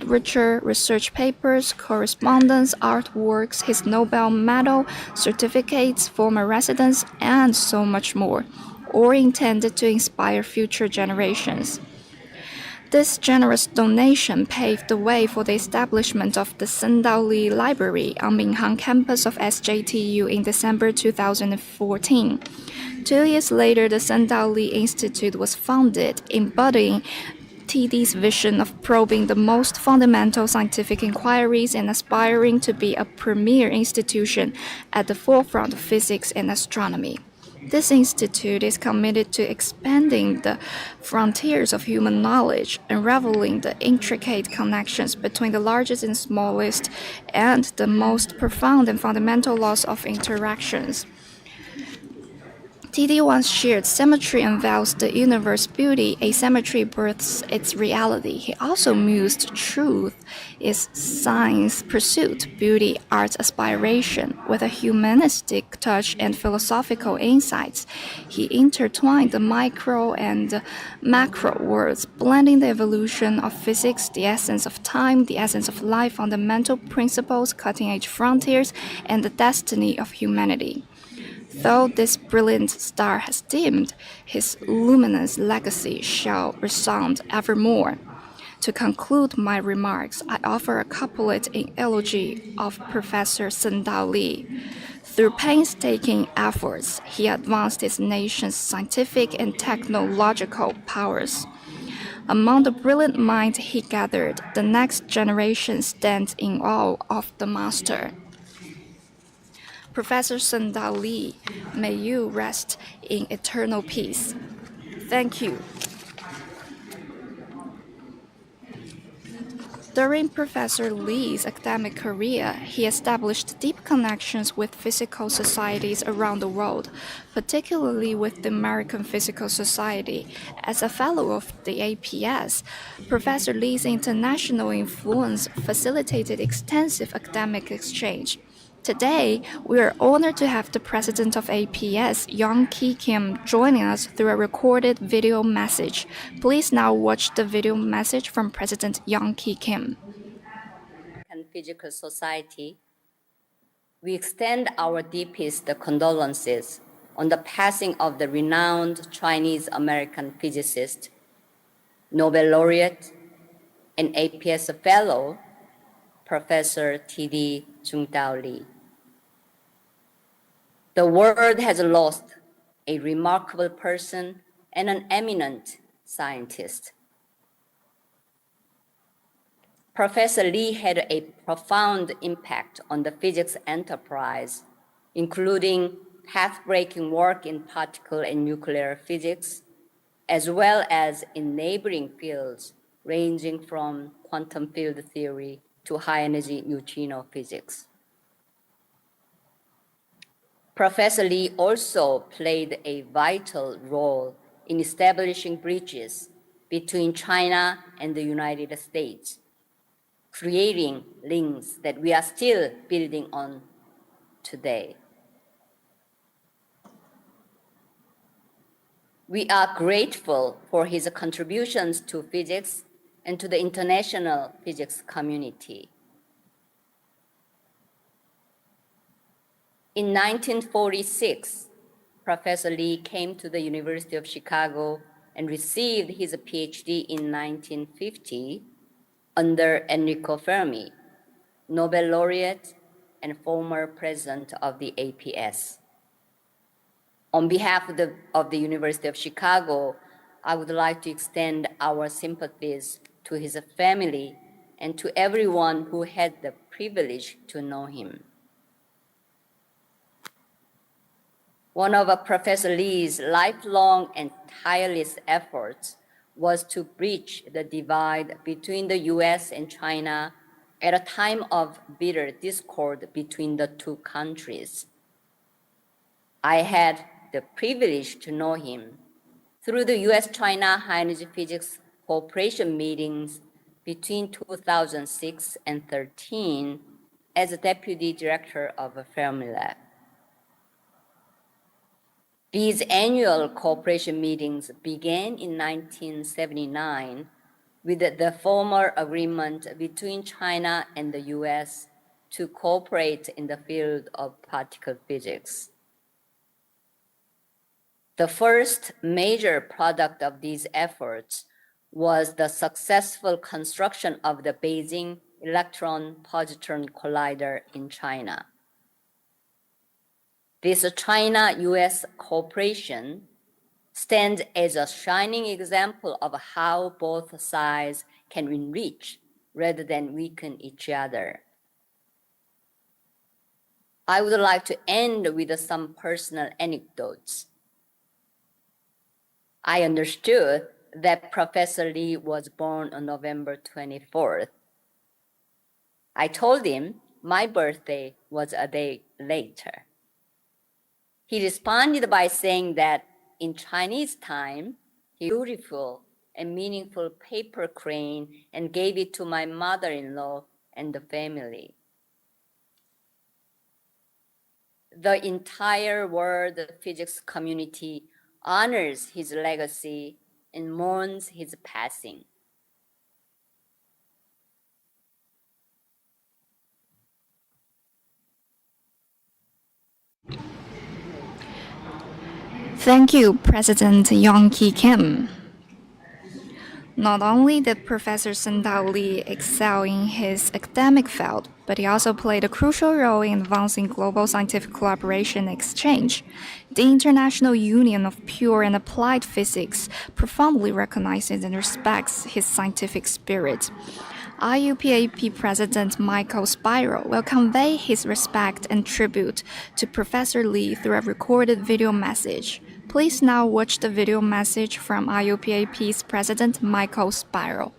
literature, research papers, correspondence, artworks, his Nobel medal, certificates, former residence, and so much more, all intended to inspire future generations. This generous donation paved the way for the establishment of the Tsung-Dao Lee Library on Minhang campus of SJTU in December 2014. 2 years later, the Tsung-Dao Lee Institute was founded, embodying TD's vision of probing the most fundamental scientific inquiries and aspiring to be a premier institution at the forefront of physics and astronomy. This institute is committed to expanding the frontiers of human knowledge, unraveling the intricate connections between the largest and smallest, and the most profound and fundamental laws of interactions. TD once shared symmetry unveils the universe's beauty, asymmetry births its reality. He also mused truth is science pursuit, beauty art's aspiration. With a humanistic touch and philosophical insights, he intertwined the micro and macro worlds, blending the evolution of physics, the essence of time, the essence of life, fundamental principles, cutting-edge frontiers, and the destiny of humanity. Though this brilliant star has dimmed, his luminous legacy shall resound evermore. To conclude my remarks, I offer a couplet in eulogy of Professor Tsung-Dao Lee. Through painstaking efforts, he advanced his nation's scientific and technological powers. Among the brilliant minds he gathered, the next generation stands in awe of the master. Professor Tsung-Dao Lee, may you rest in eternal peace. Thank you. During Professor Lee's academic career, he established deep connections with physical societies around the world, particularly with the American Physical Society. As a fellow of the APS, Professor Lee's international influence facilitated extensive academic exchange. Today, we are honored to have the president of APS, Yang-Ki Kim, joining us through a recorded video message. Please now watch the video message from President Yang-Ki Kim. Physical Society, we extend our deepest condolences on the passing of the renowned Chinese-American physicist, Nobel Laureate, and APS Fellow, Professor T.D. Tsung-Dao Lee. The world has lost a remarkable person and an eminent scientist. Professor Lee had a profound impact on the physics enterprise, including path-breaking work in particle and nuclear physics, as well as in neighboring fields ranging from quantum field theory to high-energy neutrino physics. Professor Lee also played a vital role in establishing bridges between China and the United States, creating links that we are still building on today. We are grateful for his contributions to physics and to the international physics community. In 1946, Professor Lee came to the University of Chicago and received his PhD in 1950 under Enrico Fermi, Nobel Laureate and former president of the APS. On behalf of the University of Chicago, I would like to extend our sympathies to his family and to everyone who had the privilege to know him. One of Professor Lee's lifelong and tireless efforts was to bridge the divide between the US and China at a time of bitter discord between the two countries. I had the privilege to know him through the US-China High-Energy Physics Cooperation meetings between 2006 and 2013 as a deputy director of a Fermilab. These annual cooperation meetings began in 1979 with the former agreement between China and the US to cooperate in the field of particle physics. The first major product of these efforts was the successful construction of the Beijing Electron-Positron Collider in China. This China-US cooperation stands as a shining example of how both sides can enrich rather than weaken each other. I would like to end with some personal anecdotes. I understood that Professor Lee was born on November 24th. I told him my birthday was a day later. He responded by saying that in Chinese time, he beautiful and meaningful paper crane and gave it to my mother-in-law and the family. The entire world physics community honors his legacy and mourns his passing. Thank you, President Yongki Kim. Not only did Professor Tsung-Dao Lee excel in his academic field, but he also played a crucial role in advancing global scientific collaboration and exchange. The International Union of Pure and Applied Physics profoundly recognizes and respects his scientific spirit. IUPAP President Michael Spiro will convey his respect and tribute to Professor Lee through a recorded video message. Please now watch the video message from IUPAP's President Michael Spiro.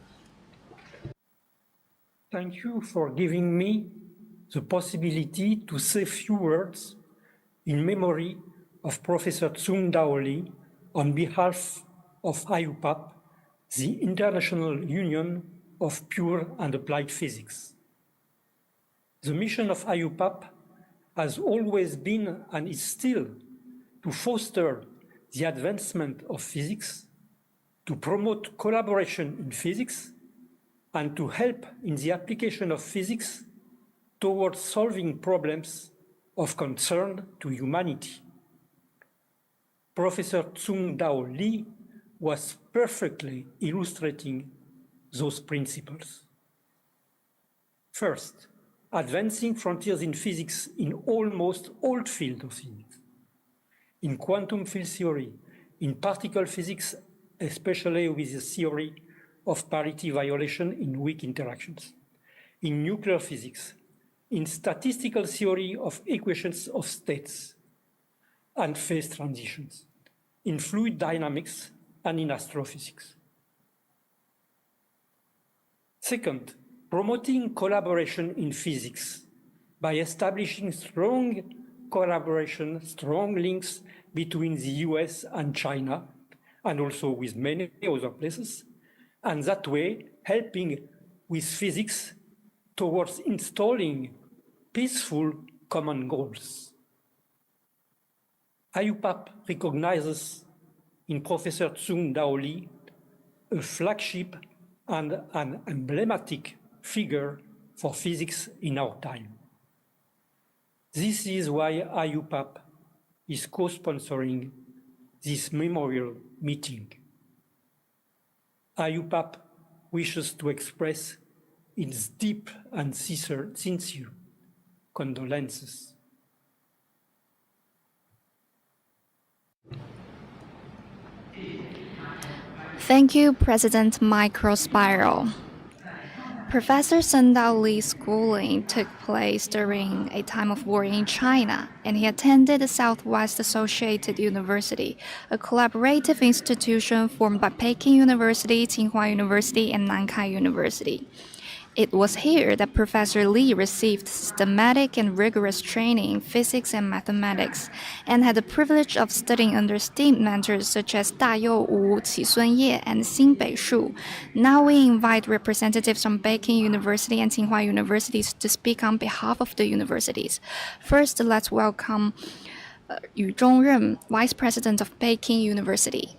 Thank you for giving me the possibility to say a few words in memory of Professor Tsung-Dao Lee on behalf of IUPAP, the International Union of Pure and Applied Physics. The mission of IUPAP has always been and is still to foster the advancement of physics, to promote collaboration in physics, and to help in the application of physics towards solving problems of concern to humanity. Professor Tsung-Dao Lee was perfectly illustrating those principles. First, advancing frontiers in physics in almost all fields of physics. In quantum field theory, in particle physics, especially with the theory of parity violation in weak interactions, in nuclear physics, in statistical theory of equations of states and phase transitions, in fluid dynamics and in astrophysics. Second, promoting collaboration in physics by establishing strong collaboration, strong links between the US and China, and also with many other places, and that way helping with physics towards installing peaceful common goals. IUPAP recognizes in Professor Tsung-Dao Lee a flagship and an emblematic figure for physics in our time. This is why IUPAP is co-sponsoring this memorial meeting. IUPAP wishes to express its deep and sincere condolences. Thank you, President Michael Spiro. Professor Tsung-Dao Lee's schooling took place during a time of war in China, and he attended the Southwest Associated University, a collaborative institution formed by Peking University, Tsinghua University, and Nankai University. It was here that Professor Lee received systematic and rigorous training in physics and mathematics, and had the privilege of studying under esteemed mentors such as Dayou Wu, Qi Ye, and Xin Beishu. Now we invite representatives from Peking University and Tsinghua Universities to speak on behalf of the universities. First, let's welcome Yu Zhongren, Vice President of Peking University.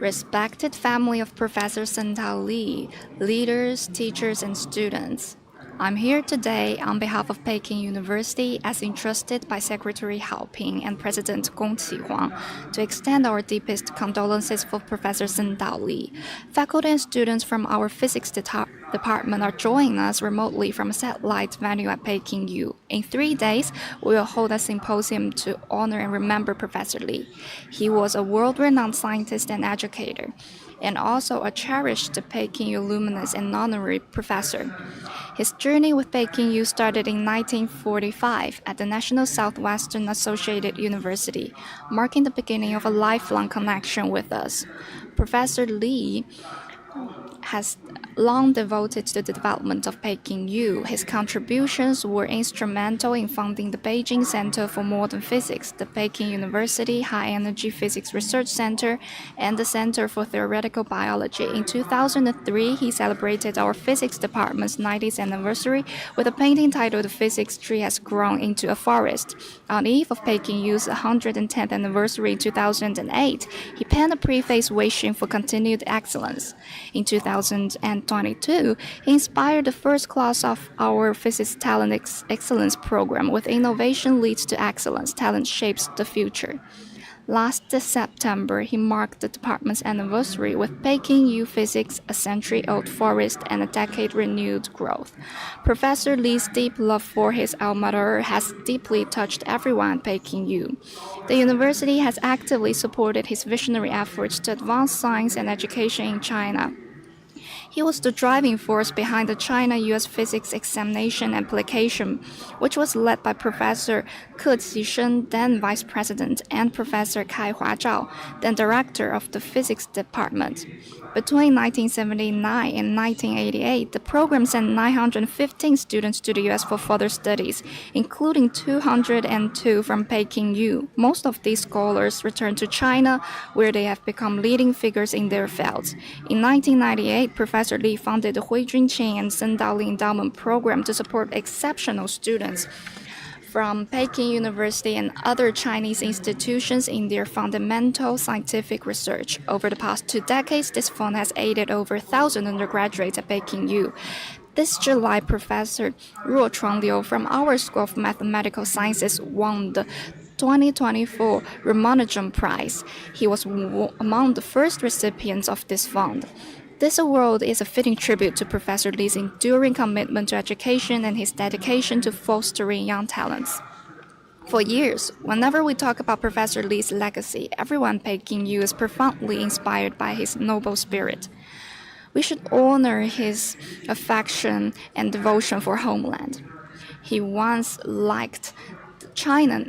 Respected family of Professor Tsung-Dao Lee, leaders, teachers, and students. I'm here today on behalf of Peking University as entrusted by Secretary Hao Ping and President Gong Qihuang to extend our deepest condolences for Professor Tsung-Dao Lee. Faculty and students from our physics department are joining us remotely from a satellite venue at Peking U. In 3 days, we will hold a symposium to honor and remember Professor Lee. He was a world-renowned scientist and educator, and also a cherished Peking U alumnus and honorary professor. His journey with Peking U started in 1945 at the National Southwestern Associated University, marking the beginning of a lifelong connection with us. Professor Lee has long devoted to the development of Peking U. His contributions were instrumental in founding the Beijing Center for Modern Physics, the Peking University High Energy Physics Research Center, and the Center for Theoretical Biology. In 2003, he celebrated our physics department's 90th anniversary with a painting titled "The Physics Tree Has Grown into a Forest." On the eve of Peking U's 110th anniversary in 2008, he penned a preface wishing for continued excellence. In 2022, he inspired the first class of our Physics Talent Excellence program with Innovation Leads to Excellence, Talent Shapes the Future. Last September, he marked the department's anniversary with Peking U Physics, a century-old forest and a decade-renewed growth. Professor Lee's deep love for his alma mater has deeply touched everyone at Peking U. The university has actively supported his visionary efforts to advance science and education in China. He was the driving force behind the China-US Physics Examination Application, which was led by Professor Ke Qishen, then Vice President, and Professor Kai-Hua Zhao, then Director of the Physics Department. Between 1979 and 1988, the program sent 915 students to the US for further studies, including 202 from Peking U. Most of these scholars returned to China, where they have become leading figures in their fields. In 1998, Professor Lee founded the Hui Junqing and Tsung-Dao Lee Endowment Program to support exceptional students from Peking University and other Chinese institutions in their fundamental scientific research. Over the past 2 decades, this fund has aided over 1,000 undergraduates at Peking U. This July, Professor Ruo Chuangliu from our School of Mathematical Sciences won the 2024 Ramanujan Prize. He was among the first recipients of this fund. This award is a fitting tribute to Professor Lee's enduring commitment to education and his dedication to fostering young talents. For years, whenever we talk about Professor Lee's legacy, everyone at Peking U is profoundly inspired by his noble spirit. We should honor his affection and devotion for homeland. He once liked China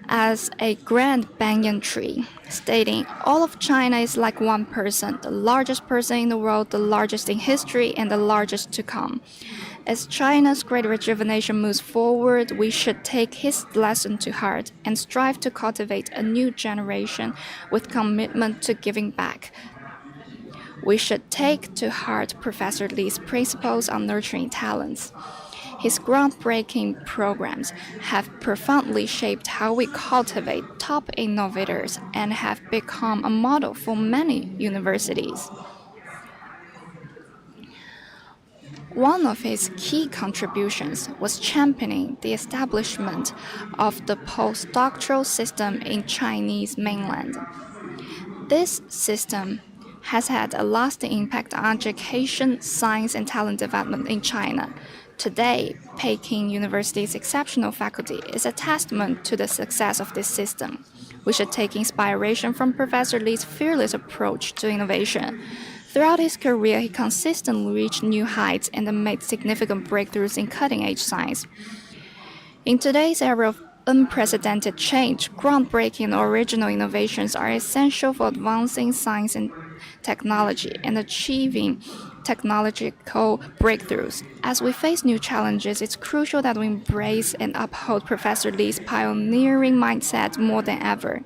as a grand banyan tree, stating, "All of China is like one person, the largest person in the world, the largest in history, and the largest to come." As China's great rejuvenation moves forward, we should take his lesson to heart and strive to cultivate a new generation with commitment to giving back. We should take to heart Professor Lee's principles on nurturing talents. His groundbreaking programs have profoundly shaped how we cultivate top innovators and have become a model for many universities. One of his key contributions was championing the establishment of the postdoctoral system in Chinese mainland. This system has had a lasting impact on education, science, and talent development in China. Today, Peking University's exceptional faculty is a testament to the success of this system. We should take inspiration from Professor Lee's fearless approach to innovation. Throughout his career, he consistently reached new heights and made significant breakthroughs in cutting-edge science. In today's era of unprecedented change, groundbreaking and original innovations are essential for advancing science and technology and achieving technological breakthroughs. As we face new challenges, it's crucial that we embrace and uphold Professor Lee's pioneering mindset more than ever.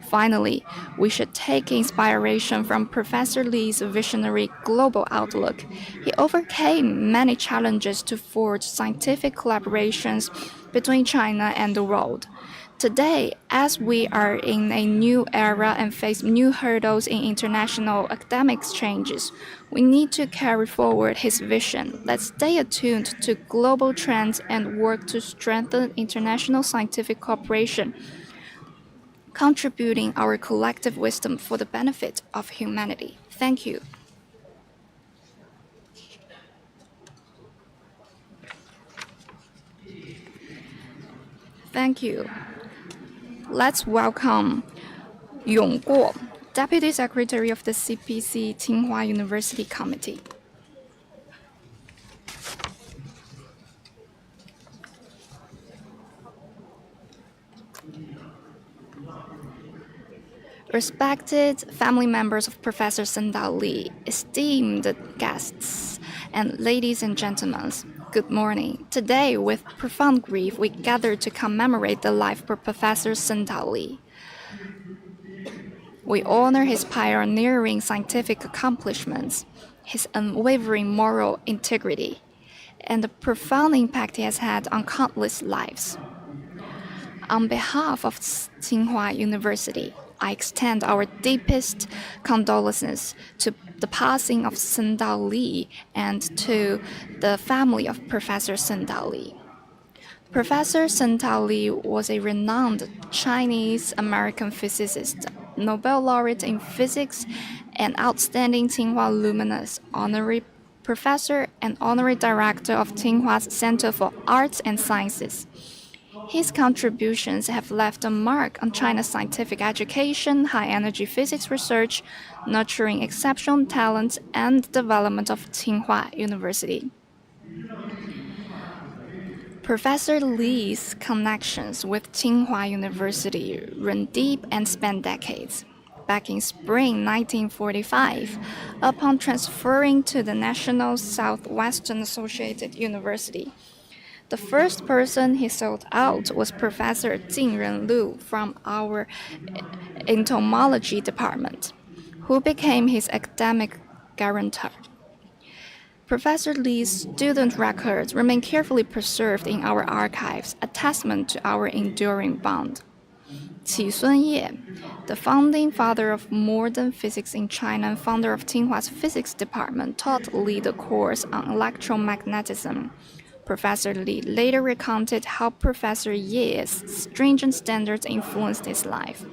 Finally, we should take inspiration from Professor Lee's visionary global outlook. He overcame many challenges to forge scientific collaborations between China and the world. Today, as we are in a new era and face new hurdles in international academic exchanges, we need to carry forward his vision. Let's stay attuned to global trends and work to strengthen international scientific cooperation, contributing our collective wisdom for the benefit of humanity. Thank you. Thank you. Let's welcome Yong Guo, Deputy Secretary of the CPC Tsinghua University Committee. Respected family members of Professor Tsung-Dao Lee, esteemed guests, and ladies and gentlemen, good morning. Today, with profound grief, we gather to commemorate the life of Professor Tsung-Dao Lee. We honor his pioneering scientific accomplishments, his unwavering moral integrity, and the profound impact he has had on countless lives. On behalf of Tsinghua University, I extend our deepest condolences to the passing of Tsung-Dao Lee and to the family of Professor Tsung-Dao Lee. Professor Tsung-Dao Lee was a renowned Chinese-American physicist, Nobel Laureate in physics, and outstanding Tsinghua Luminous Honorary Professor and Honorary Director of Tsinghua's Center for Arts and Sciences. His contributions have left a mark on China's scientific education, high-energy physics research, nurturing exceptional talent, and development of Tsinghua University. Professor Lee's connections with Tsinghua University run deep and span decades. Back in spring 1945, upon transferring to the National Southwestern Associated University, the first person he sought out was Professor Jingren Liu from our entomology department, who became his academic guarantor. Professor Lee's student records remain carefully preserved in our archives, a testament to our enduring bond. Qi Sun-Ye, the founding father of modern physics in China and founder of Tsinghua's physics department, taught Lee the course on electromagnetism. Professor Lee later recounted how Professor Ye's stringent standards influenced his life.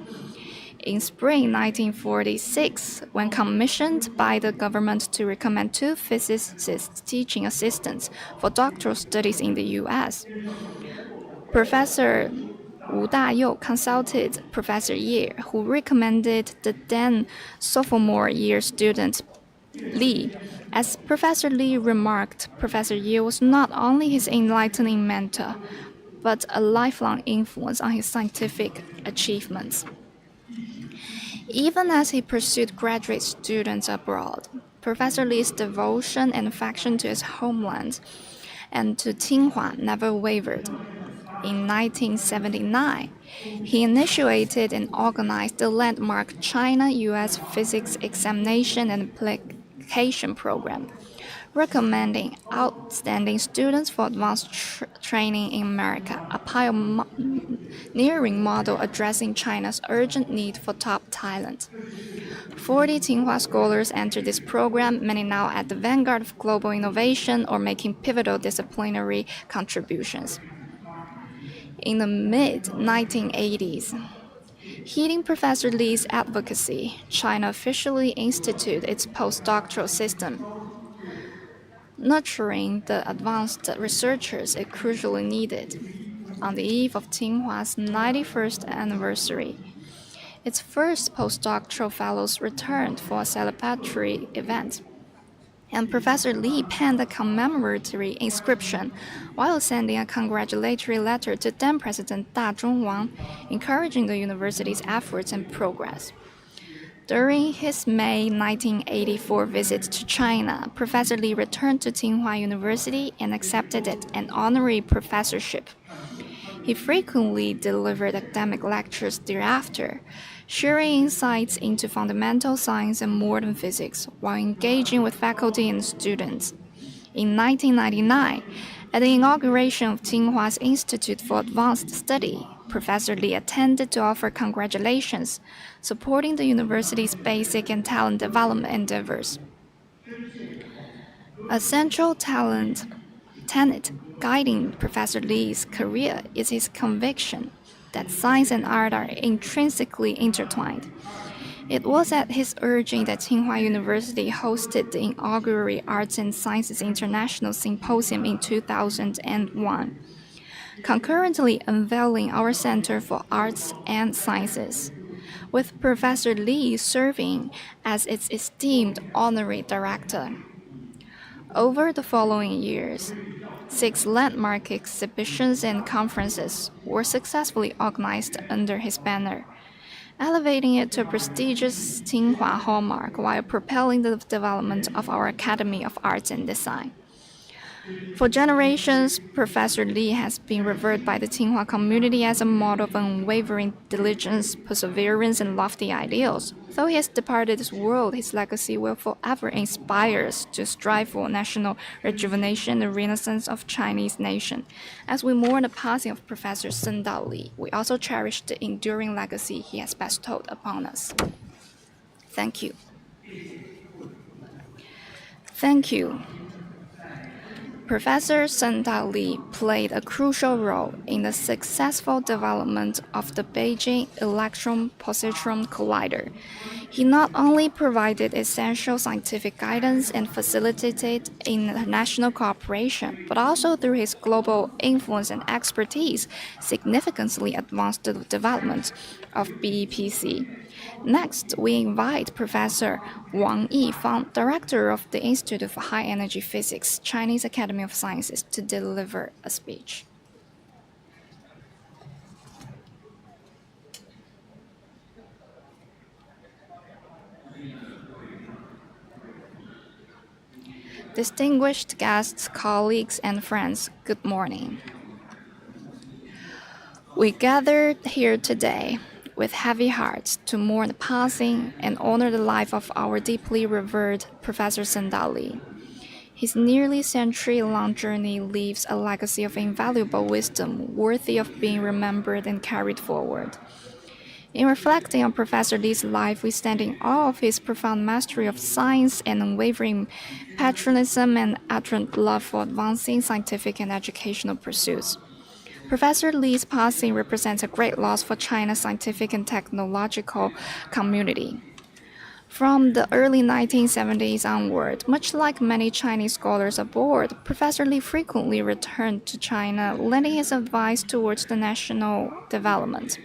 In spring 1946, when commissioned by the government to recommend two physicists teaching assistants for doctoral studies in the U.S., Professor Wu Dayou consulted Professor Ye, who recommended the then sophomore year student Lee. As Professor Lee remarked, Professor Ye was not only his enlightening mentor, but a lifelong influence on his scientific achievements. Even as he pursued graduate students abroad, Professor Lee's devotion and affection to his homeland and to Tsinghua never wavered. In 1979, he initiated and organized the landmark China-U.S. Physics Examination and Application Program, recommending outstanding students for advanced training in America, a pioneering model addressing China's urgent need for top talent. 40 Tsinghua scholars entered this program, many now at the vanguard of global innovation or making pivotal disciplinary contributions. In the mid-1980s, heeding Professor Lee's advocacy, China officially instituted its postdoctoral system. Nurturing the advanced researchers it crucially needed. On the eve of Tsinghua's 91st anniversary, its first postdoctoral fellows returned for a celebratory event, and Professor Lee penned a commemorative inscription while sending a congratulatory letter to then President Da Zhongwang, encouraging the university's efforts and progress. During his May 1984 visit to China, Professor Lee returned to Tsinghua University and accepted an honorary professorship. He frequently delivered academic lectures thereafter, sharing insights into fundamental science and modern physics while engaging with faculty and students. In 1999, At the inauguration of Tsinghua's Institute for Advanced Study, Professor Lee attended to offer congratulations, supporting the university's basic and talent development endeavors. A central tenet guiding Professor Lee's career is his conviction that science and art are intrinsically intertwined. It was at his urging that Tsinghua University hosted the inaugural Arts and Sciences International Symposium in 2001, concurrently unveiling our Center for Arts and Sciences, with Professor Lee serving as its esteemed honorary director. Over the following years, 6 landmark exhibitions and conferences were successfully organized under his banner, elevating it to a prestigious Tsinghua hallmark while propelling the development of our Academy of Arts and Design. For generations, Professor Lee has been revered by the Tsinghua community as a model of unwavering diligence, perseverance, and lofty ideals. Though he has departed this world, his legacy will forever inspire us to strive for national rejuvenation and the renaissance of Chinese nation. As we mourn the passing of Professor Tsung-Dao Lee, we also cherish the enduring legacy he has bestowed upon us. Thank you. Thank you. Professor Tsung-Dao Lee played a crucial role in the successful development of the Beijing electron-positron collider. He not only provided essential scientific guidance and facilitated international cooperation, but also through his global influence and expertise, significantly advanced the development of BEPC. Next, we invite Professor Wang Yifang, Director of the Institute for High Energy Physics, Chinese Academy of Sciences, to deliver a speech. Distinguished guests, colleagues, and friends, good morning. We gathered here today with heavy hearts to mourn the passing and honor the life of our deeply revered Professor Tsung-Dao Lee. His nearly century-long journey leaves a legacy of invaluable wisdom worthy of being remembered and carried forward. In reflecting on Professor Lee's life, we stand in awe of his profound mastery of science and unwavering patriotism and ardent love for advancing scientific and educational pursuits. Professor Lee's passing represents a great loss for China's scientific and technological community. From the early 1970s onward, much like many Chinese scholars abroad, Professor Lee frequently returned to China, lending his advice towards the national development.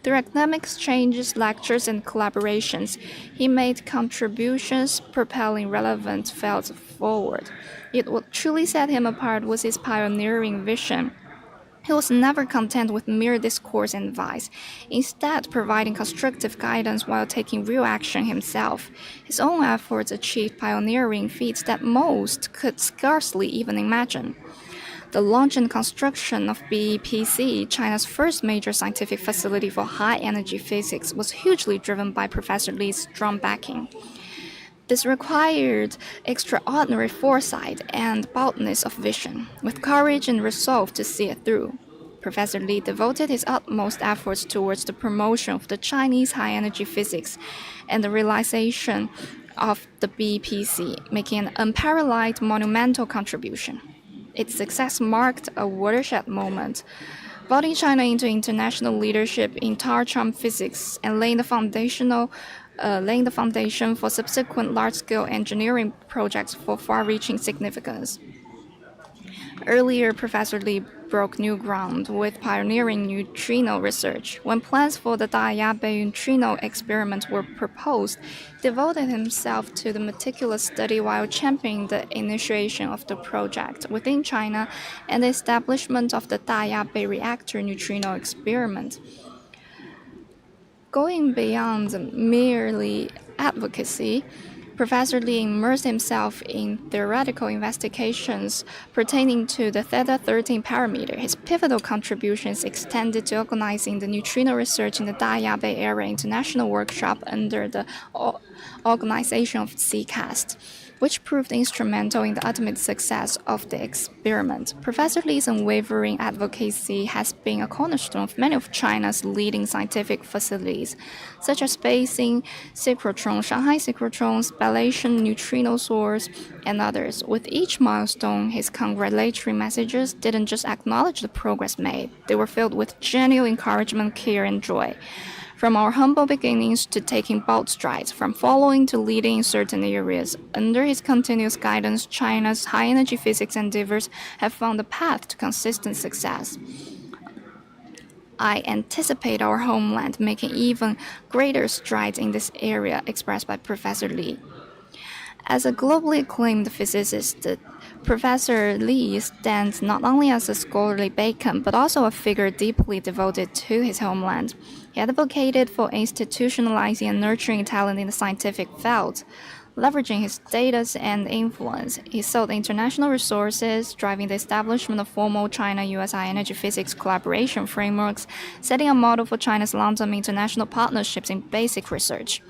Through academic exchanges, lectures, and collaborations, he made contributions propelling relevant fields forward. Yet what truly set him apart was his pioneering vision. He was never content with mere discourse and advice, instead providing constructive guidance while taking real action himself. His own efforts achieved pioneering feats that most could scarcely even imagine. The launch and construction of BEPC, China's first major scientific facility for high-energy physics, was hugely driven by Professor Lee's strong backing. This required extraordinary foresight and boldness of vision, with courage and resolve to see it through. Professor Lee devoted his utmost efforts towards the promotion of the Chinese high-energy physics and the realization of the BEPC, making an unparalleled monumental contribution. Its success marked a watershed moment, vaulting China into international leadership in tau-charm physics and laying the foundation for subsequent large-scale engineering projects for far-reaching significance. Earlier, Professor Lee broke new ground with pioneering neutrino research. When plans for the Daya-Bay neutrino experiment were proposed, he devoted himself to the meticulous study while championing the initiation of the project within China and the establishment of the Daya-Bay reactor neutrino experiment. Going beyond merely advocacy, Professor Lee immersed himself in theoretical investigations pertaining to the theta-13 parameter. His pivotal contributions extended to organizing the neutrino research in the Daya Bay Area International Workshop under the organization of CCAST. which proved instrumental in the ultimate success of the experiment. Professor Lee's unwavering advocacy has been a cornerstone of many of China's leading scientific facilities, such as Beijing synchrotron, Shanghai synchrotron, spallation neutrino source, and others. With each milestone, his congratulatory messages didn't just acknowledge the progress made, they were filled with genuine encouragement, care, and joy. From our humble beginnings to taking bold strides, from following to leading in certain areas, under his continuous guidance, China's high-energy physics endeavors have found a path to consistent success. I anticipate our homeland making even greater strides in this area, expressed by Professor Lee. As a globally acclaimed physicist, Professor Lee stands not only as a scholarly beacon, but also a figure deeply devoted to his homeland. He advocated for institutionalizing and nurturing talent in the scientific field. Leveraging his status and influence, he sought international resources, driving the establishment of formal China-US high-energy physics collaboration frameworks, setting a model for China's long-term international partnerships in basic research.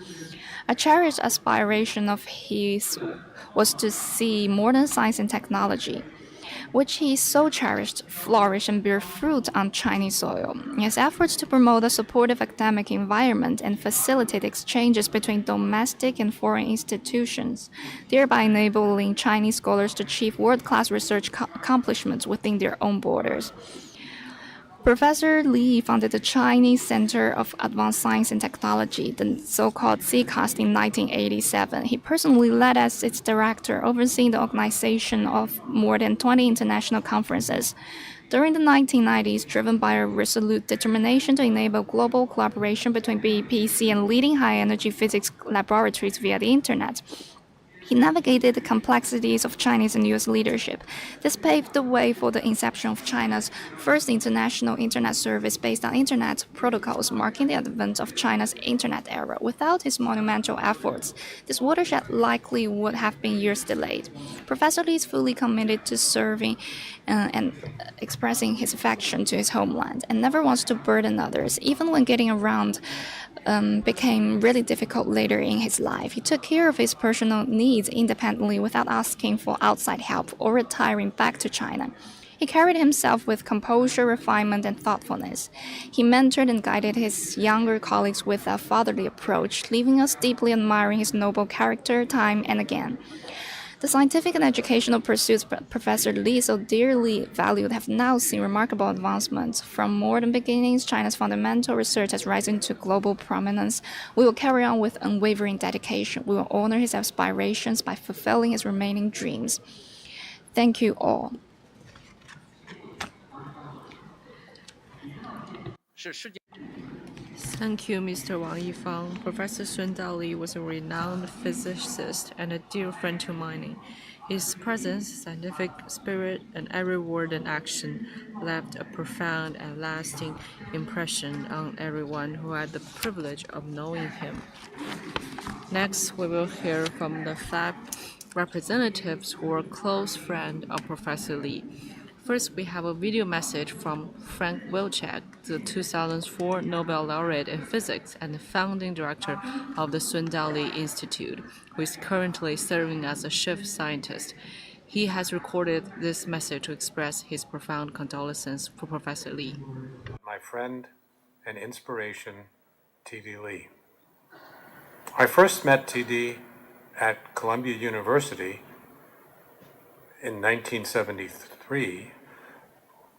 A cherished aspiration of his was to see modern science and technology, which he so cherished, flourish and bear fruit on Chinese soil. His efforts to promote a supportive academic environment and facilitate exchanges between domestic and foreign institutions, thereby enabling Chinese scholars to achieve world-class research accomplishments within their own borders. Professor Lee founded the Chinese Center of Advanced Science and Technology, the so-called CCAST, in 1987. He personally led as its director, overseeing the organization of more than 20 international conferences. During the 1990s, driven by a resolute determination to enable global collaboration between BEPC and leading high-energy physics laboratories via the Internet, he navigated the complexities of Chinese and U.S. leadership. This paved the way for the inception of China's first international Internet service based on Internet protocols, marking the advent of China's Internet era. Without his monumental efforts, this watershed likely would have been years delayed. Professor Lee is fully committed to serving and expressing his affection to his homeland and never wants to burden others, even when getting around became really difficult later in his life. He took care of his personal needs independently without asking for outside help or retiring back to China. He carried himself with composure, refinement, and thoughtfulness. He mentored and guided his younger colleagues with a fatherly approach, leaving us deeply admiring his noble character time and again. The scientific and educational pursuits Professor Lee so dearly valued have now seen remarkable advancements. From modern beginnings, China's fundamental research has risen to global prominence. We will carry on with unwavering dedication. We will honor his aspirations by fulfilling his remaining dreams. Thank you all. Thank you, Mr. Wang Yifang. Professor Tsung-Dao Lee was a renowned physicist and a dear friend to mine. His presence, scientific spirit, and every word and action left a profound and lasting impression on everyone who had the privilege of knowing him. Next, we will hear from the 5 representatives who were close friends of Professor Lee. First, we have a video message from Frank Wilczek, the 2004 Nobel Laureate in Physics and the founding director of the Tsung-Dao Lee Institute, who is currently serving as a chief scientist. He has recorded this message to express his profound condolences for Professor Lee. My friend and inspiration, T.D. Lee. I first met T.D. at Columbia University in 1973,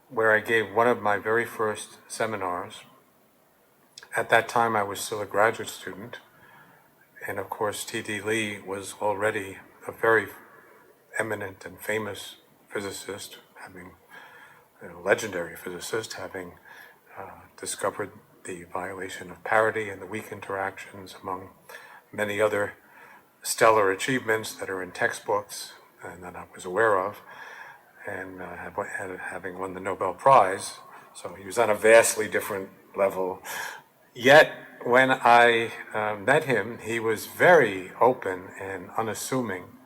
where I gave one of my very first seminars. At that time, I was still a graduate student, and of course, T.D. Lee was already a very eminent and famous physicist, legendary physicist, having discovered the violation of parity and the weak interactions, among many other stellar achievements that are in textbooks and that I was aware of, and having won the Nobel Prize. So he was on a vastly different level. Yet, when I met him, he was very open and unassuming,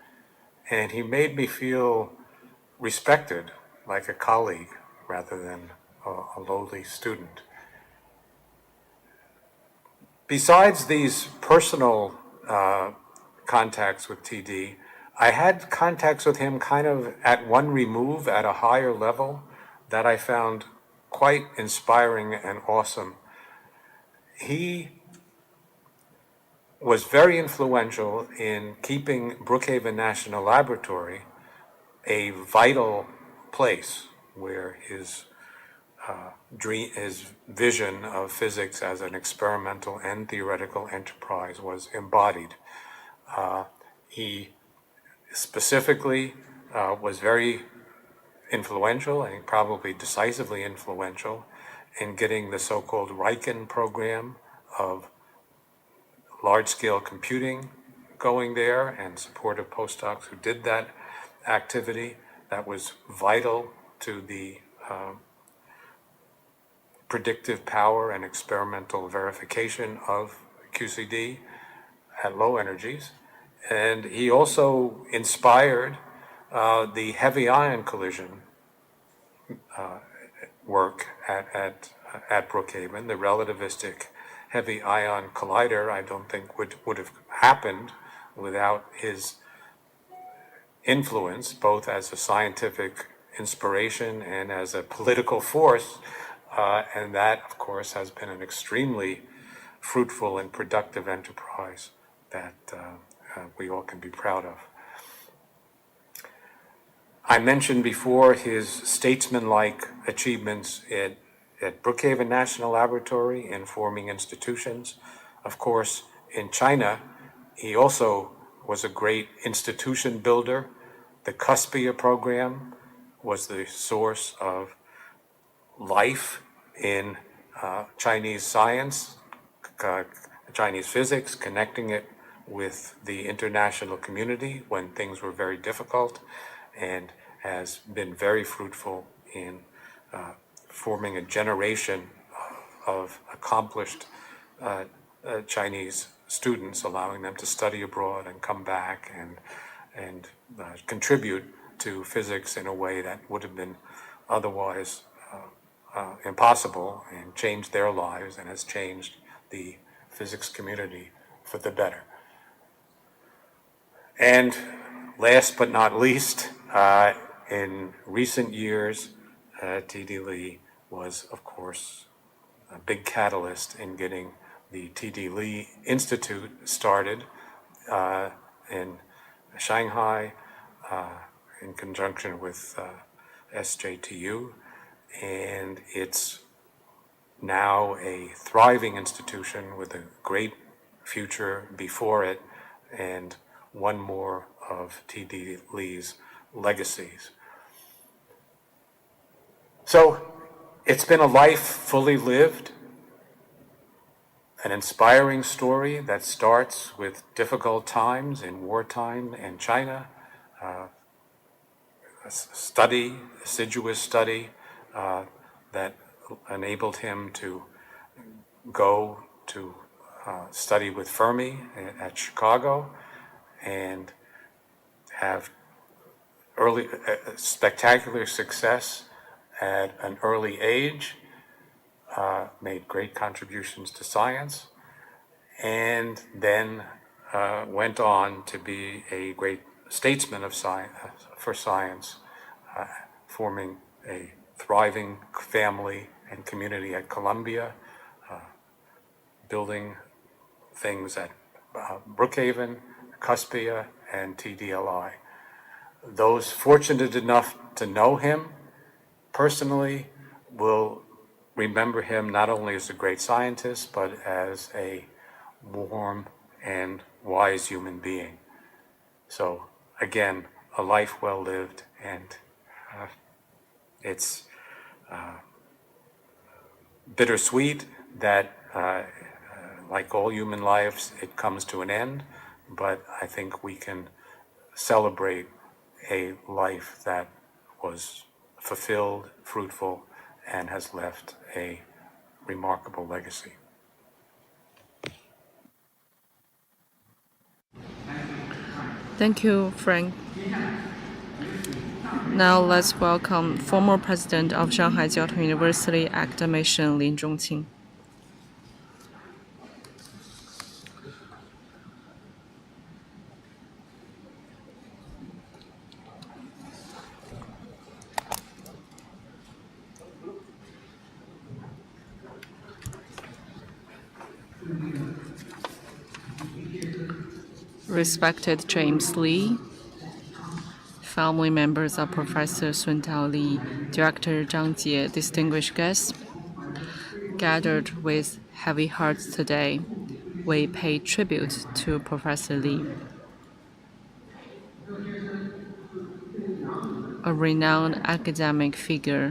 and he made me feel respected, like a colleague, rather than a lowly student. Besides these personal contacts with TD, I had contacts with him kind of at one remove, at a higher level, that I found quite inspiring and awesome. He was very influential in keeping Brookhaven National Laboratory a vital place where his his vision of physics as an experimental and theoretical enterprise was embodied. He specifically was very influential, and probably decisively influential, in getting the so-called Riken program of large-scale computing going there, and supportive postdocs who did that activity. That was vital to the predictive power and experimental verification of QCD at low energies. And he also inspired the heavy ion collision work at Brookhaven. The relativistic heavy ion collider, I don't think would have happened without his influence, both as a scientific inspiration and as a political force. And that, of course, has been an extremely fruitful and productive enterprise that we all can be proud of. I mentioned before his statesman-like achievements at Brookhaven National Laboratory in forming institutions. Of course, in China, he also was a great institution builder. The Cuspia program was the source of life in Chinese science, Chinese physics, connecting it with the international community when things were very difficult, and has been very fruitful in forming a generation of accomplished Chinese students, allowing them to study abroad and come back and contribute to physics in a way that would have been otherwise impossible, and changed their lives and has changed the physics community for the better. And last but not least, in recent years, T.D. Lee was, of course, a big catalyst in getting the T.D. Lee Institute started in Shanghai in conjunction with SJTU, and it's now a thriving institution with a great future before it, and one more of T.D. Lee's legacies. So it's been a life fully lived, an inspiring story that starts with difficult times in wartime in China, a assiduous study that enabled him to go to study with Fermi at Chicago and have early spectacular success at an early age, made great contributions to science, and then went on to be a great statesman of science, for science, forming a thriving family and community at Columbia, building things at Brookhaven, Cuspia, and TDLI. Those fortunate enough to know him personally will remember him not only as a great scientist, but as a warm and wise human being. So again, a life well lived, and it's bittersweet that like all human lives, it comes to an end, but I think we can celebrate a life that was fulfilled, fruitful, and has left a remarkable legacy. Thank you, Frank. Now let's welcome former president of Shanghai Jiao Tong University, academician Lin Zhongqing. Respected James Lee, family members of Professor Tsung-Dao Lee, Director Zhang Jie, distinguished guests, gathered with heavy hearts today, we pay tribute to Professor Lee, a renowned academic figure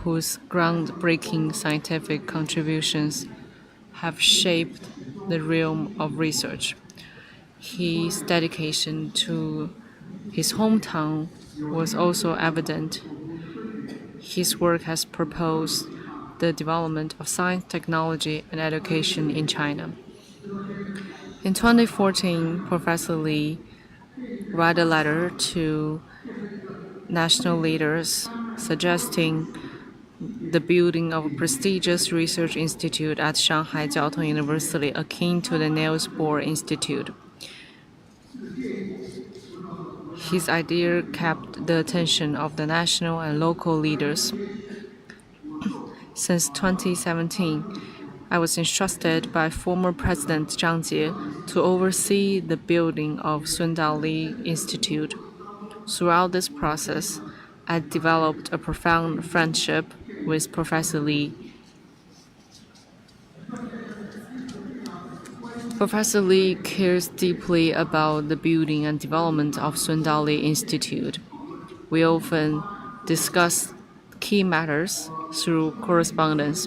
whose groundbreaking scientific contributions have shaped the realm of research. His dedication to his hometown was also evident. His work has proposed the development of science, technology, and education in China. In 2014, Professor Lee wrote a letter to national leaders suggesting the building of a prestigious research institute at Shanghai Jiao Tong University akin to the Niels Bohr Institute. His idea kept the attention of the national and local leaders. Since 2017, I was entrusted by former President Zhang Jie to oversee the building of Tsung-Dao Lee Institute. Throughout this process, I developed a profound friendship with Professor Lee. Professor Lee cares deeply about the building and development of Tsung-Dao Lee Institute. We often discuss key matters through correspondence.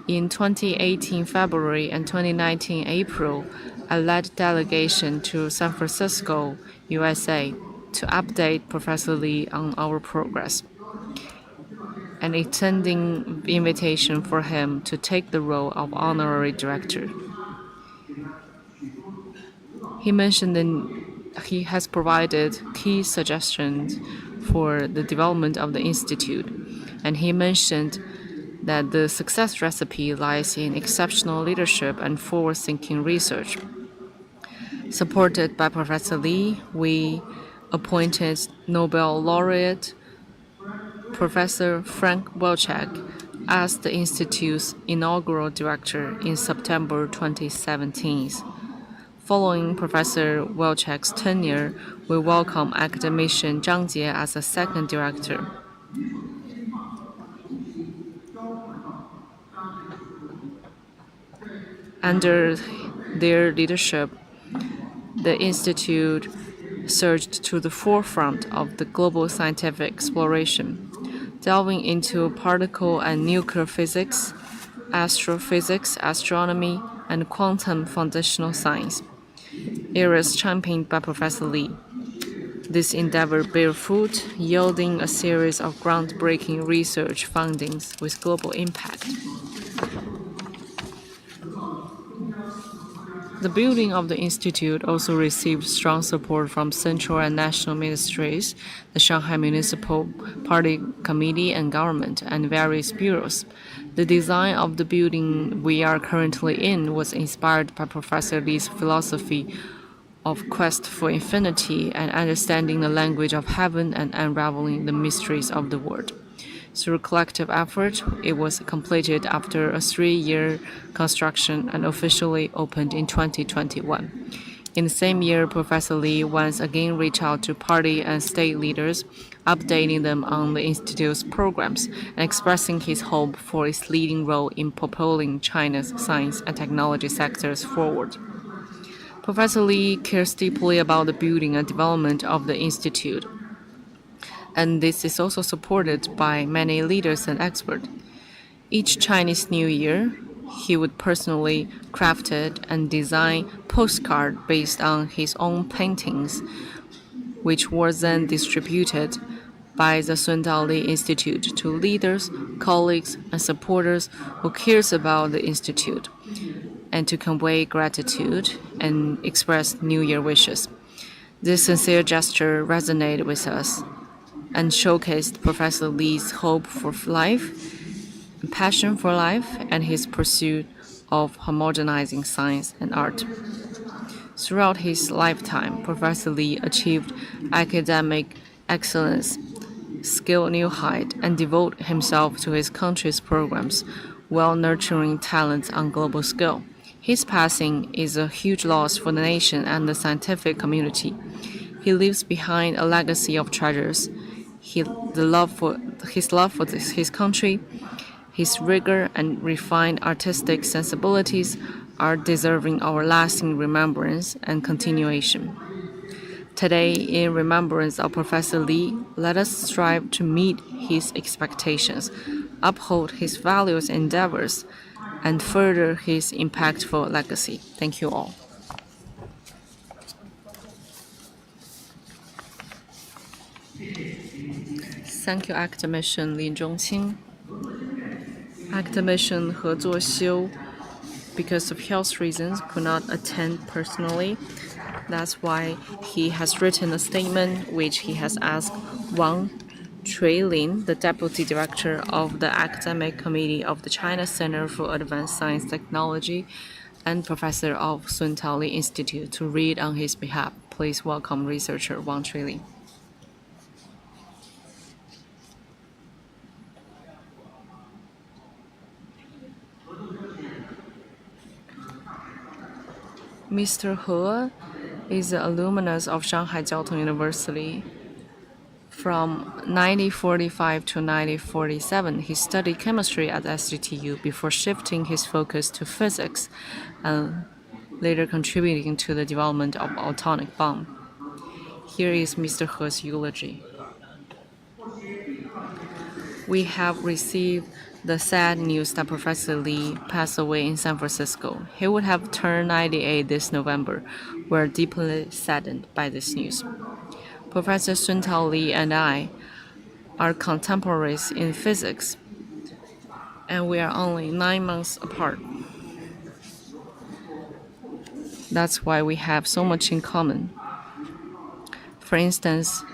In 2018 February and 2019 April, I led a delegation to San Francisco, USA, to update Professor Lee on our progress, and extending the invitation for him to take the role of honorary director. He mentioned that he has provided key suggestions for the development of the institute, and he mentioned that the success recipe lies in exceptional leadership and forward-thinking research. Supported by Professor Lee, we appointed Nobel Laureate Professor Frank Wilczek as the Institute's inaugural director in September 2017. Following Professor Wilczek's tenure, we welcome academician Zhang Jie as a second director. Under their leadership, the Institute surged to the forefront of the global scientific exploration, delving into particle and nuclear physics, astrophysics, astronomy, and quantum foundational science, areas championed by Professor Lee. This endeavor bore fruit, yielding a series of groundbreaking research findings with global impact. The building of the institute also received strong support from central and national ministries, the Shanghai Municipal Party Committee and government, and various bureaus. The design of the building we are currently in was inspired by Professor Lee's philosophy of quest for infinity and understanding the language of heaven and unraveling the mysteries of the world. Through collective effort, it was completed after a 3-year construction and officially opened in 2021. In the same year, Professor Lee once again reached out to party and state leaders, updating them on the Institute's programs and expressing his hope for its leading role in propelling China's science and technology sectors forward. Professor Lee cares deeply about the building and development of the Institute, and this is also supported by many leaders and experts. Each Chinese New Year, he would personally craft and design postcards based on his own paintings, which were then distributed by the Tsung-Dao Lee Institute to leaders, colleagues, and supporters who cares about the Institute, and to convey gratitude and express New Year wishes. This sincere gesture resonated with us and showcased Professor Lee's hope for life, passion for life, and his pursuit of homogenizing science and art. Throughout his lifetime, Professor Lee achieved academic excellence, scaled new heights, and devoted himself to his country's programs while nurturing talents on global scale. His passing is a huge loss for the nation and the scientific community. He leaves behind a legacy of treasures. His love for his country, his rigor and refined artistic sensibilities are deserving our lasting remembrance and continuation. Today, in remembrance of Professor Lee, let us strive to meet his expectations, uphold his values and endeavors, and further his impactful legacy. Thank you all. Thank you, academician Lin Zhongqing. Academician He Zuoxiu, because of health reasons, could not attend personally. That's why he has written a statement which he has asked Wang Chuilin, the Deputy Director of the Academic Committee of the China Center for Advanced Science Technology and Professor of Tsung-Dao Lee Institute, to read on his behalf. Please welcome researcher Wang Chuilin. Mr. He is an alumnus of Shanghai Jiao Tong University. From 1945 to 1947, he studied chemistry at SJTU before shifting his focus to physics and later contributing to the development of atomic bomb. Here is Mr. He's eulogy. We have received the sad news that Professor Lee passed away in San Francisco. He would have turned 98 this November. We're deeply saddened by this news. Professor Tsung-Dao Lee and I are contemporaries in physics, and we are only 9 months apart. That's why we have so much in common. For instance,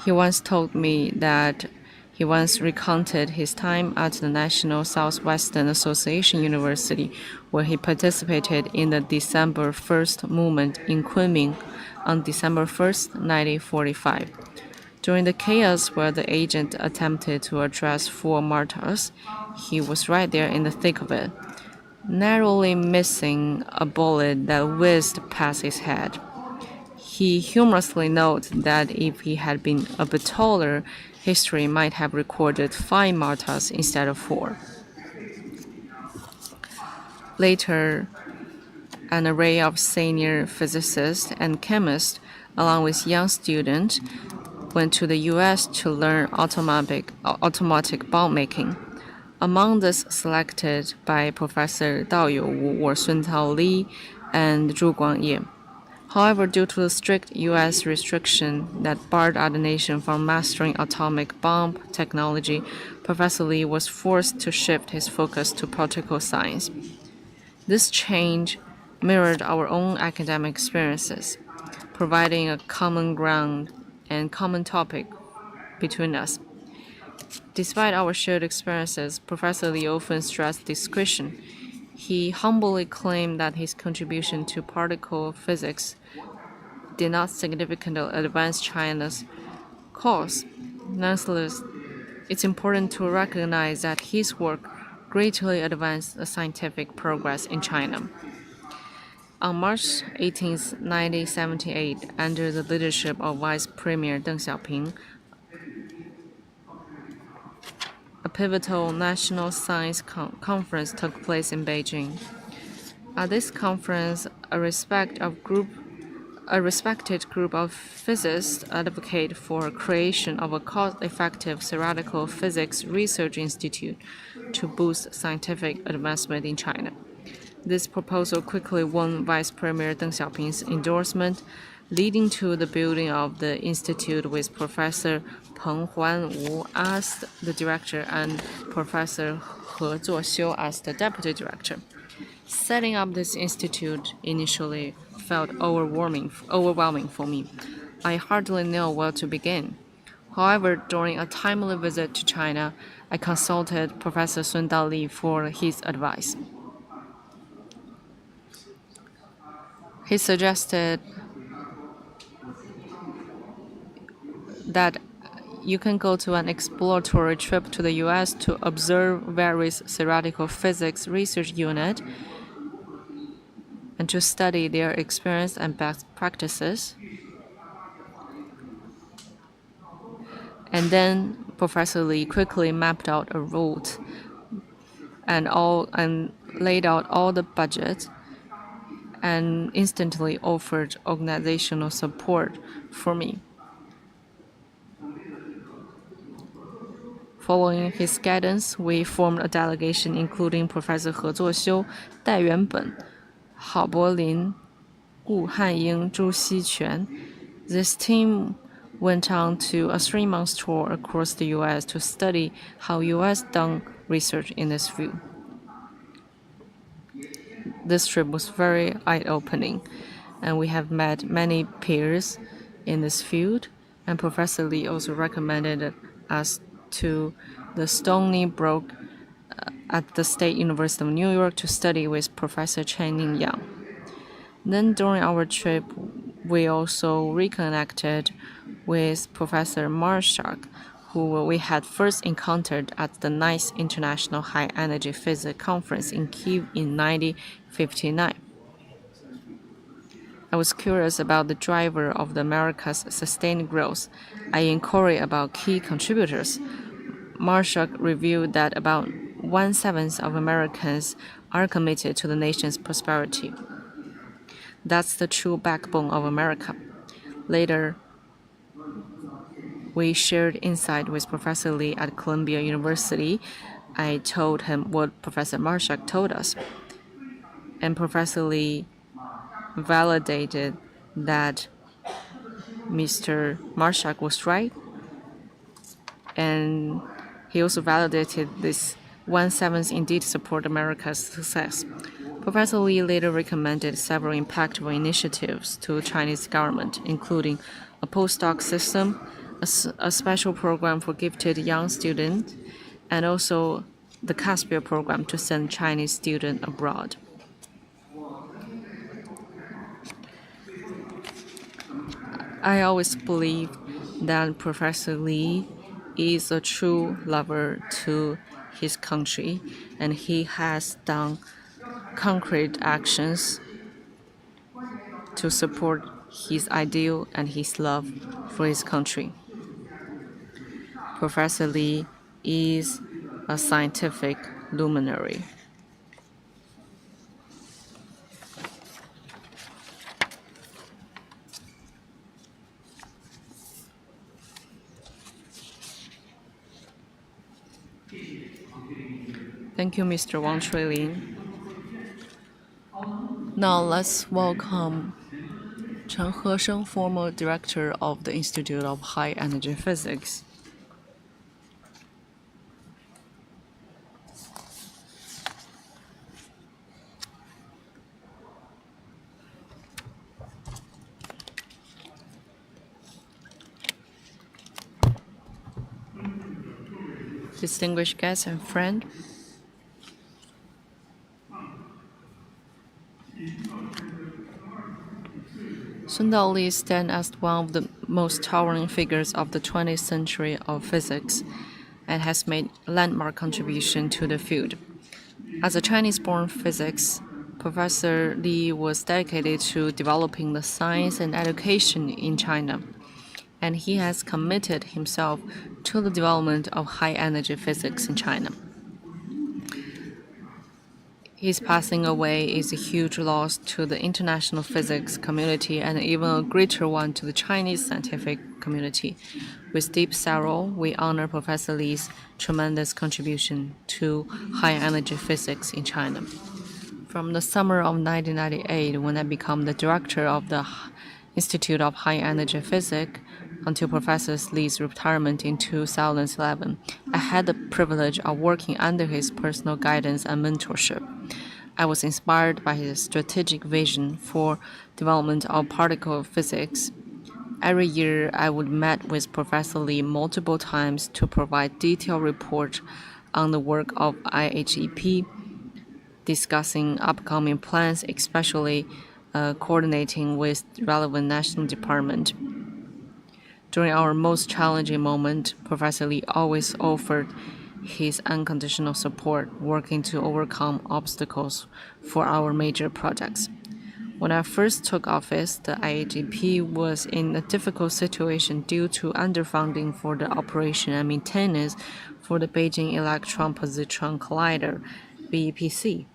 he once told me that he once recounted his time at the National Southwestern Association University, where he participated in the December 1st movement in Kunming on December 1st, 1945. During the chaos where the agent attempted to address 4 martyrs, he was right there in the thick of it, narrowly missing a bullet that whizzed past his head. He humorously noted that if he had been a bit taller, history might have recorded 5 martyrs instead of 4. Later, an array of senior physicists and chemists, along with young students, went to the U.S. to learn automatic bomb making. Among those selected by Professor Dao Youwu were Sun-Dao Lee and Zhu Guangye. However, due to the strict U.S. restriction that barred other nations from mastering atomic bomb technology, Professor Lee was forced to shift his focus to political science. This change mirrored our own academic experiences, providing a common ground and common topic between us. Despite our shared experiences, Professor Lee often stressed discretion. He humbly claimed that his contribution to particle physics did not significantly advance China's cause. Nonetheless, it's important to recognize that his work greatly advanced the scientific progress in China. On March 18, 1978, under the leadership of Vice Premier Deng Xiaoping, a pivotal national science conference took place in Beijing. At this conference, a respected group of physicists advocated for creation of a cost-effective theoretical physics research institute to boost scientific advancement in China. This proposal quickly won Vice Premier Deng Xiaoping's endorsement, leading to the building of the institute with Professor Peng Huanwu as the director and Professor He Zuoxiu as the deputy director. Setting up this institute initially felt overwhelming for me. I hardly know where to begin. However, during a timely visit to China, I consulted Professor Tsung-Dao Lee for his advice. He suggested that you can go to an exploratory trip to the US to observe various theoretical physics research units and to study their experience and best practices. And then Professor Lee quickly mapped out a route and laid out all the budget and instantly offered organizational support for me. Following his guidance, we formed a delegation including Professor He Zuoxiu, Dai Yuanben, Hao Bolin, Gu Hanying, Zhu Xiquan. This team went on to a 3-month tour across the US to study how US done research in this field. This trip was very eye-opening, and we have met many peers in this field, and Professor Lee also recommended us to the Stony Brook at the State University of New York to study with Professor Chen Yang. Then during our trip, we also reconnected with Professor Marshak, who we had first encountered at the 9th International High Energy Physics Conference in Kyiv in 1959. I was curious about the driver of the America's sustained growth. I inquired about key contributors. Marshak revealed that about 1/7 of Americans are committed to the nation's prosperity. That's the true backbone of America. Later, we shared insight with Professor Lee at Columbia University. I told him what Professor Marshak told us. And Professor Lee validated that Mr. Marshak was right. And he also validated this 1/7 indeed support America's success. Professor Lee later recommended several impactful initiatives to Chinese government, including a postdoc system, a special program for gifted young students, and also the Caspia program to send Chinese students abroad. I always believed that Professor Lee is a true lover to his country, and he has done concrete actions to support his ideal and his love for his country. Professor Lee is a scientific luminary. Thank you, Mr. Wang Chuilin. Now let's welcome Chen Hesheng, former director of the Institute of High Energy Physics. Distinguished guests and friends, Tsung-Dao Lee stands as one of the most towering figures of the 20th century of physics and has made a landmark contribution to the field. As a Chinese-born physicist, Professor Lee was dedicated to developing the science and education in China, and he has committed himself to the development of high-energy physics in China. His passing away is a huge loss to the international physics community and even a greater one to the Chinese scientific community. With deep sorrow, we honor Professor Lee's tremendous contribution to high-energy physics in China. From the summer of 1998, when I became the director of the Institute of High Energy Physics, until Professor Lee's retirement in 2011, I had the privilege of working under his personal guidance and mentorship. I was inspired by his strategic vision for development of particle physics. Every year, I would meet with Professor Lee multiple times to provide detailed reports on the work of IHEP, discussing upcoming plans, especially coordinating with relevant national departments. During our most challenging moment, Professor Lee always offered his unconditional support, working to overcome obstacles for our major projects. When I first took office, the IHEP was in a difficult situation due to underfunding for the operation and maintenance for the Beijing Electron Positron Collider, BEPC,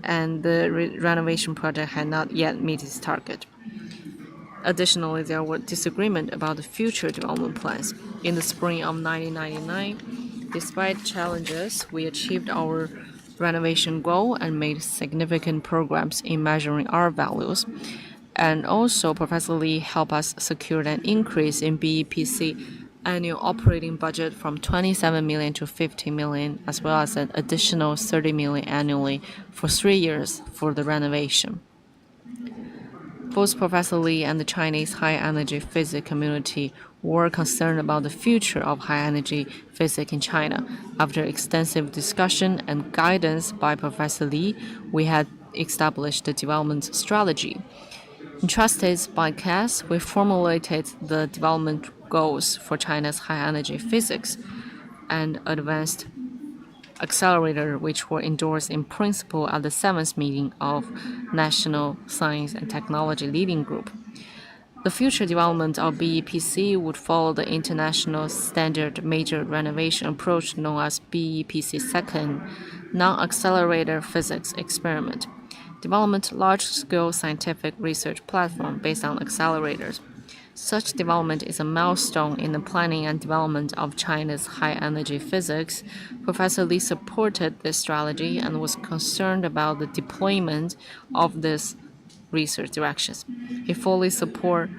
and the renovation project had not yet met its target. Additionally, there were disagreements about the future development plans. In the spring of 1999, despite challenges, we achieved our renovation goal and made significant progress in measuring our values. And also, Professor Lee helped us secure an increase in BEPC annual operating budget from 27 million to 50 million, as well as an additional 30 million annually for 3 years for the renovation. Both Professor Lee and the Chinese high-energy physics community were concerned about the future of high-energy physics in China. After extensive discussion and guidance by Professor Lee, we had established the development strategy. Entrusted by CAS, we formulated the development goals for China's high-energy physics and advanced accelerator, which were endorsed in principle at the 7th meeting of National Science and Technology Leading Group. The future development of BEPC would follow the international standard major renovation approach known as BEPC Second Non-Accelerator Physics Experiment. Development large-scale scientific research platform based on accelerators. Such development is a milestone in the planning and development of China's high-energy physics. Professor Lee supported this strategy and was concerned about the deployment of these research directions. He fully supported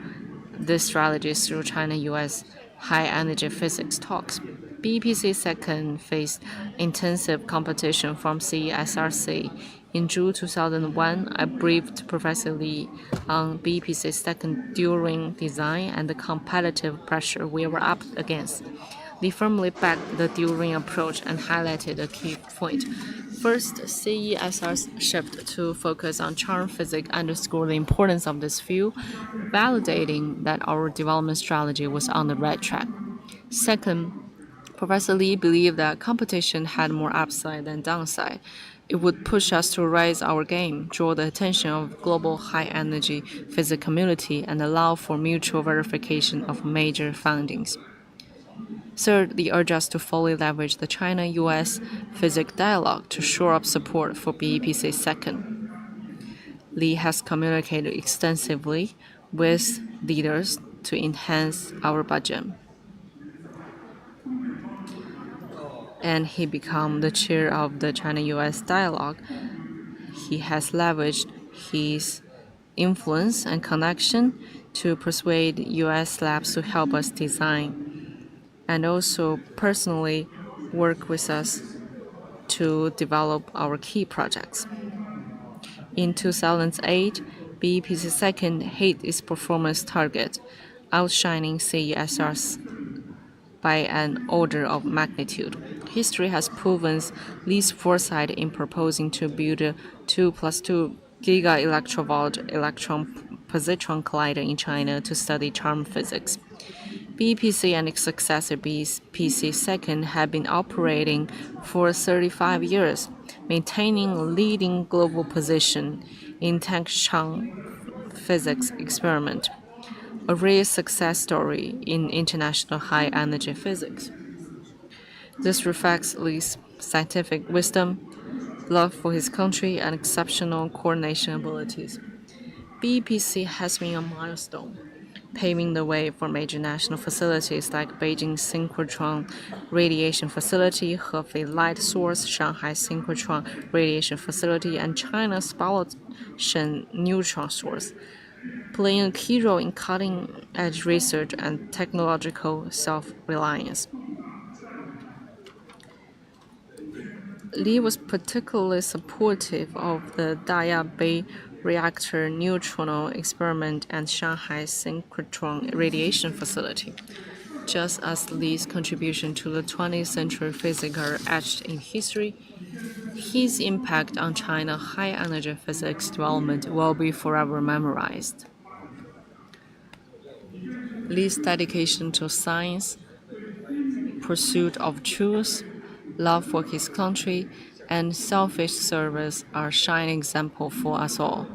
this strategy through China-US high-energy physics talks. BEPC Second faced intensive competition from CESRC. In June 2001, I briefed Professor Lee on BEPC Second during design and the competitive pressure we were up against. Lee firmly backed the dual-ring approach and highlighted a key point. First, CESR's shift to focus on charm physics underscored the importance of this field, validating that our development strategy was on the right track. Second, Professor Lee believed that competition had more upside than downside. It would push us to raise our game, draw the attention of global high-energy physics community, and allow for mutual verification of major findings. Third, they urged us to fully leverage the China-US physics dialogue to shore up support for BEPC Second. Lee has communicated extensively with leaders to enhance our budget. And he became the chair of the China-US dialogue. He has leveraged his influence and connection to persuade US labs to help us design, and also personally work with us to develop our key projects. In 2008, BEPC Second hit its performance target, outshining CESR's by an order of magnitude. History has proven Lee's foresight in proposing to build a 2+2 giga-electrovolt electron positron collider in China to study charm physics. BEPC and its successor BEPC Second have been operating for 35 years, maintaining a leading global position in charm physics experiment, a rare success story in international high-energy physics. This reflects Lee's scientific wisdom, love for his country, and exceptional coordination abilities. BEPC has been a milestone, paving the way for major national facilities like Beijing Synchrotron Radiation Facility, Hefei Light Source, Shanghai Synchrotron Radiation Facility, and China's Baotian Neutron Source, playing a key role in cutting-edge research and technological self-reliance. Lee was particularly supportive of the Daya Bay reactor neutrino experiment and Shanghai Synchrotron Radiation Facility. Just as Lee's contribution to the 20th century physics are etched in history, his impact on China's high-energy physics development will be forever memorized. Lee's dedication to science, pursuit of truth, love for his country, and selfish service are shining examples for us all.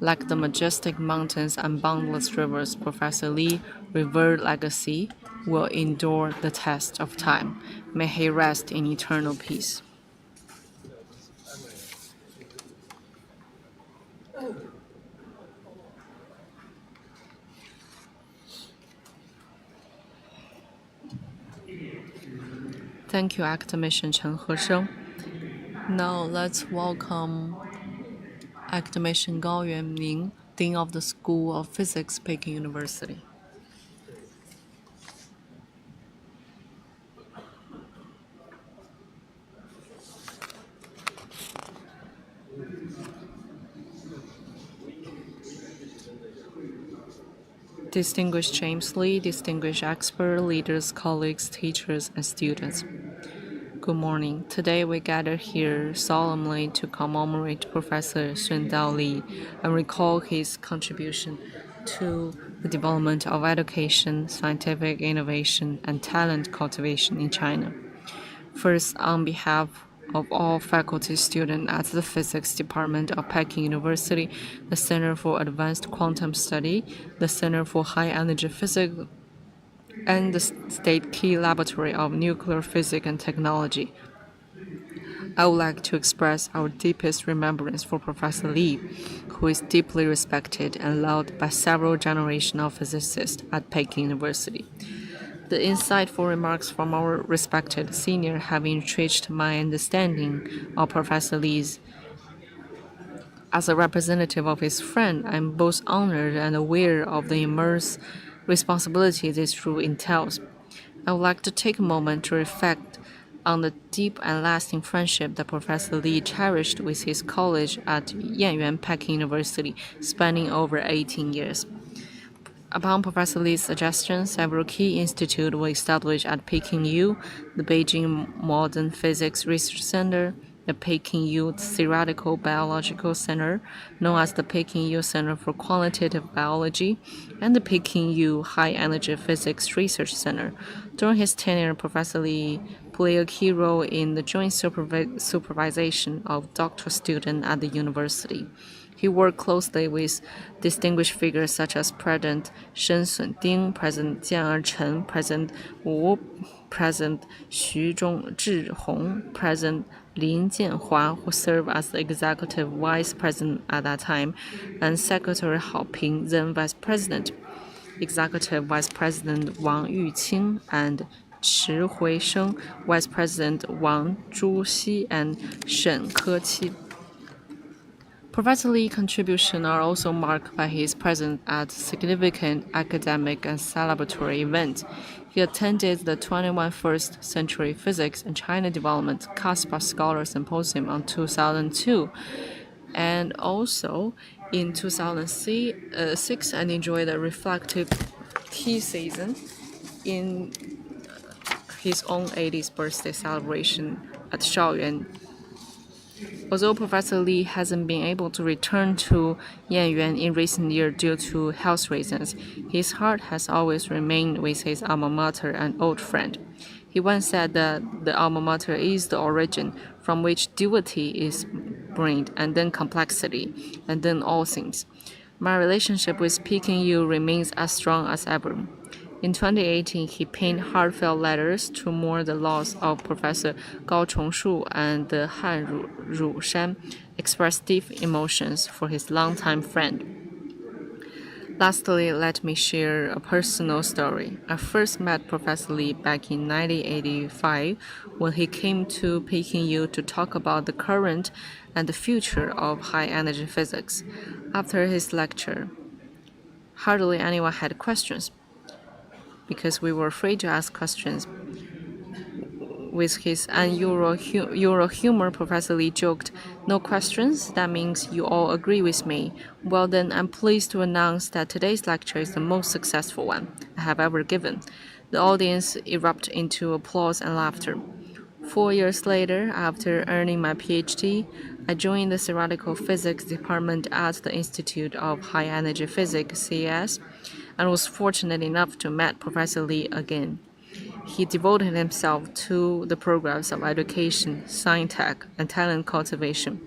Like the majestic mountains and boundless rivers, Professor Lee's revered legacy will endure the test of time. May he rest in eternal peace. Thank you, Academician Chen Hesheng. Now let's welcome Academician Gao Yuanming, Dean of the School of Physics, Peking University. Distinguished James Lee, distinguished expert, leaders, colleagues, teachers, and students. Good morning. Today we gather here solemnly to commemorate Professor Tsung-Dao Lee and recall his contribution to the development of education, scientific innovation, and talent cultivation in China. First, on behalf of all faculty students at the Physics Department of Peking University, the Center for Advanced Quantum Study, the Center for High Energy Physics, and the State Key Laboratory of Nuclear Physics and Technology, I would like to express our deepest remembrance for Professor Lee, who is deeply respected and loved by several generations of physicists at Peking University. The insightful remarks from our respected senior have enriched my understanding of Professor Lee's. As a representative of his friend, I am both honored and aware of the immense responsibility this role entails. I would like to take a moment to reflect on the deep and lasting friendship that Professor Lee cherished with his colleague at Yanyuan Peking University, spanning over 18 years. Upon Professor Lee's suggestion, several key institutes were established at Peking U, the Beijing Modern Physics Research Center, the Peking U Theoretical Biological Center, known as the Peking U Center for Quantitative Biology, and the Peking U High Energy Physics Research Center. During his tenure, Professor Lee played a key role in the joint supervision of doctoral students at the university. He worked closely with distinguished figures such as President Shen Sun-ding, President Jian Chen, President Wu, President Xu Zhihong, President Lin Jianhua, who served as the executive vice president at that time, and Secretary Hao Ping, then vice president, executive vice president Wang Yuqing, and Chi Huisheng, vice president Wang Zhuxi, and Shen Keqi. Professor Lee's contributions are also marked by his presence at significant academic and celebratory events. He attended the 21 First Century Physics and China Development Caspar Scholar Symposium in 2002, and also in 2006 and enjoyed a reflective tea season in his own 80th birthday celebration at Shaoyuan. Although Professor Lee hasn't been able to return to Yanyuan in recent years due to health reasons, his heart has always remained with his alma mater and old friend. He once said that the alma mater is the origin from which duality is born, and then complexity, and then all things. My relationship with Peking U remains as strong as ever. In 2018, he penned heartfelt letters to mourn the loss of Professor Gao Chongshu and Han Rushan, expressed deep emotions for his longtime friend. Lastly, let me share a personal story. I first met Professor Lee back in 1985 when he came to Peking U to talk about the current and the future of high-energy physics. After his lecture, hardly anyone had questions, because we were afraid to ask questions. With his unusual humor, Professor Lee joked, "No questions? That means you all agree with me. Well then, I'm pleased to announce that today's lecture is the most successful one I have ever given." The audience erupted into applause and laughter. 4 years later, after earning my PhD, I joined the Theoretical Physics Department at the Institute of High Energy Physics, CES. and was fortunate enough to meet Professor Lee again. He devoted himself to the programs of education, science tech, and talent cultivation.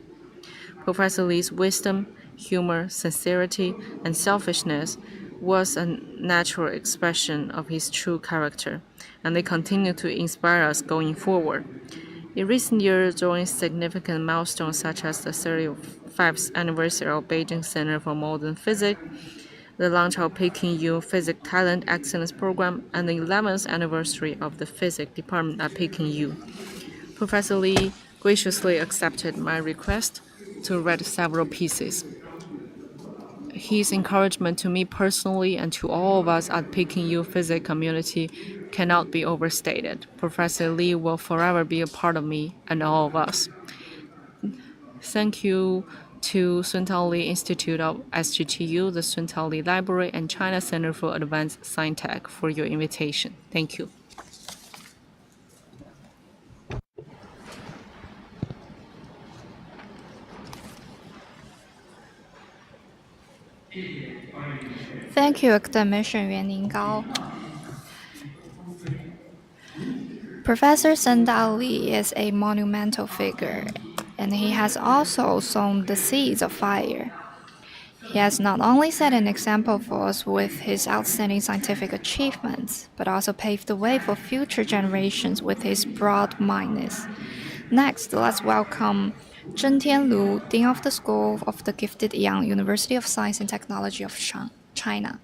Professor Lee's wisdom, humor, sincerity, and selfishness was a natural expression of his true character, and they continue to inspire us going forward. In recent years, during significant milestones such as the 35th anniversary of Beijing Center for Modern Physics, the launch of Peking U Physics Talent Excellence Program, and the 11th anniversary of the Physics Department at Peking U, Professor Lee graciously accepted my request to read several pieces. His encouragement to me personally and to all of us at Peking U physics community cannot be overstated. Professor Lee will forever be a part of me and all of us. Thank you to Tsung-Dao Lee Institute of SJTU, the Tsung-Dao Lee Library, and China Center for Advanced Science Tech for your invitation. Thank you. Thank you, Academician Yuan Ninggao. Professor Tsung-Dao Lee is a monumental figure, and he has also sown the seeds of fire. He has not only set an example for us with his outstanding scientific achievements, but also paved the way for future generations with his broad-mindedness. Next, let's welcome Zhen Tianlu, Dean of the School of the Gifted Young, University of Science and Technology of China.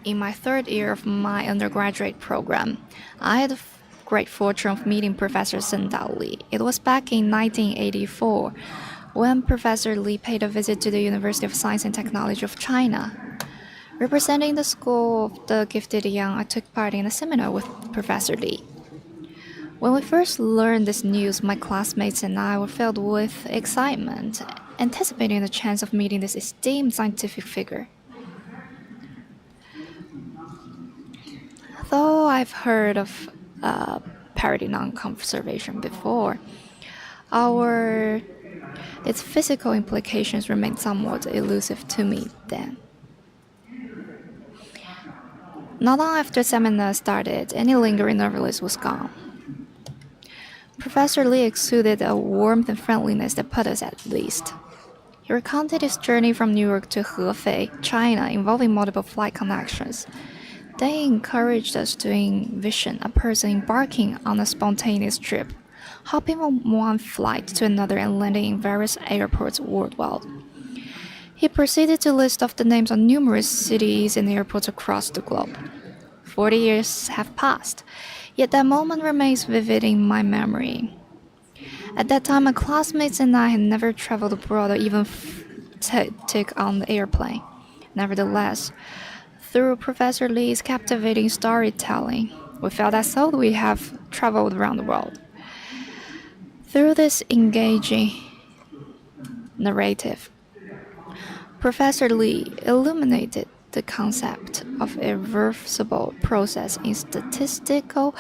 In my third year of my undergraduate program, I had the great fortune of meeting Professor Tsung-Dao Lee. It was back in 1984 when Professor Lee paid a visit to the University of Science and Technology of China. Representing the School of the Gifted Young, I took part in a seminar with Professor Lee. When we first learned this news, my classmates and I were filled with excitement, anticipating the chance of meeting this esteemed scientific figure. Though I've heard of parity non-conservation before, its physical implications remained somewhat elusive to me then. Not long after the seminar started, any lingering nervousness was gone. Professor Lee exuded a warmth and friendliness that put us at ease. He recounted his journey from New York to Hefei, China, involving multiple flight connections. They encouraged us to envision a person embarking on a spontaneous trip, hopping from one flight to another and landing in various airports worldwide. He proceeded to list off the names of numerous cities and airports across the globe. 40 years have passed, yet that moment remains vivid in my memory. At that time, my classmates and I had never traveled abroad or even took on the airplane. Nevertheless, through Professor Lee's captivating storytelling, we felt as though we have traveled around the world. Through this engaging narrative, Professor Lee illuminated the concept of a reversible process in statistical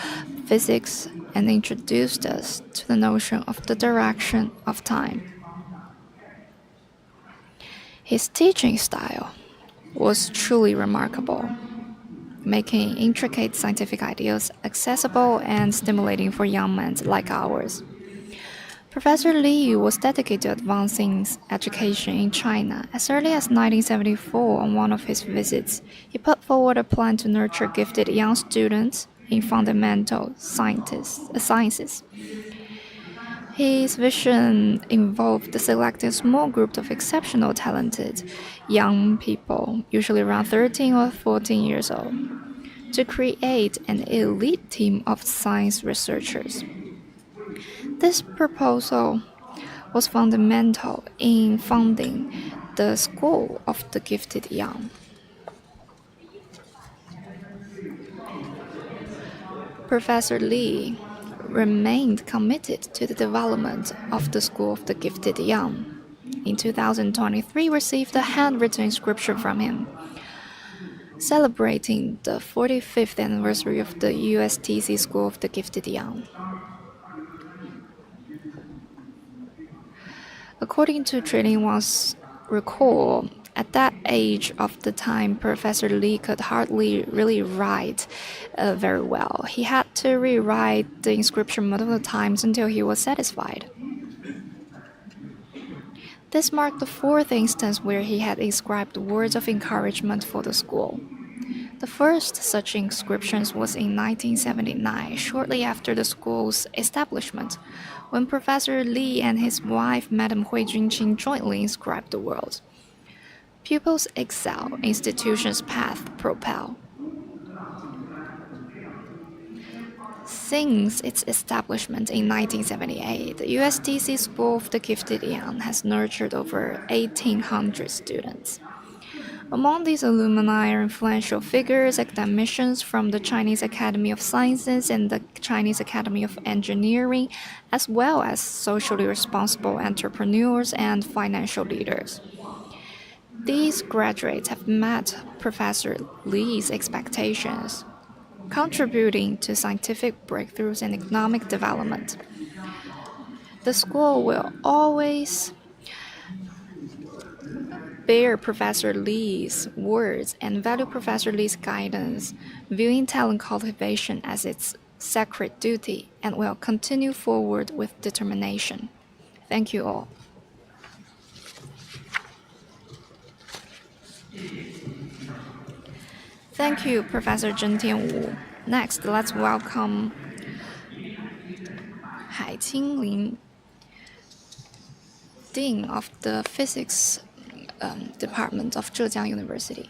physics and introduced us to the notion of the direction of time. His teaching style was truly remarkable, making intricate scientific ideas accessible and stimulating for young minds like ours. Professor Lee was dedicated to advancing education in China. As early as 1974, on one of his visits, he put forward a plan to nurture gifted young students in fundamental sciences. His vision involved selecting a small group of exceptional talented young people, usually around 13 or 14 years old, to create an elite team of science researchers. This proposal was fundamental in founding the School of the Gifted Young. Professor Lee remained committed to the development of the School of the Gifted Young. In 2023, received a handwritten inscription from him. celebrating the 45th anniversary of the USTC School of the Gifted Young. According to Trilling Wang's recall, at that age of the time, Professor Lee could hardly really write very well. He had to rewrite the inscription multiple times until he was satisfied. This marked the fourth instance where he had inscribed words of encouragement for the school. The first such inscription was in 1979, shortly after the school's establishment, when Professor Lee and his wife, Madam Hui Junqing, jointly inscribed the words, "Pupils excel, institutions path propel." Since its establishment in 1978, the USTC School of the Gifted Young has nurtured over 1,800 students. Among these alumni are influential figures, academicians from the Chinese Academy of Sciences and the Chinese Academy of Engineering, as well as socially responsible entrepreneurs and financial leaders. These graduates have met Professor Lee's expectations, contributing to scientific breakthroughs and economic development. The school will always bear Professor Lee's words and value Professor Lee's guidance, viewing talent cultivation as its sacred duty, and will continue forward with determination. Thank you all. Thank you, Professor Zhentian Wu. Next, let's welcome Hai Qinglin, Dean of the Physics Department of Zhejiang University.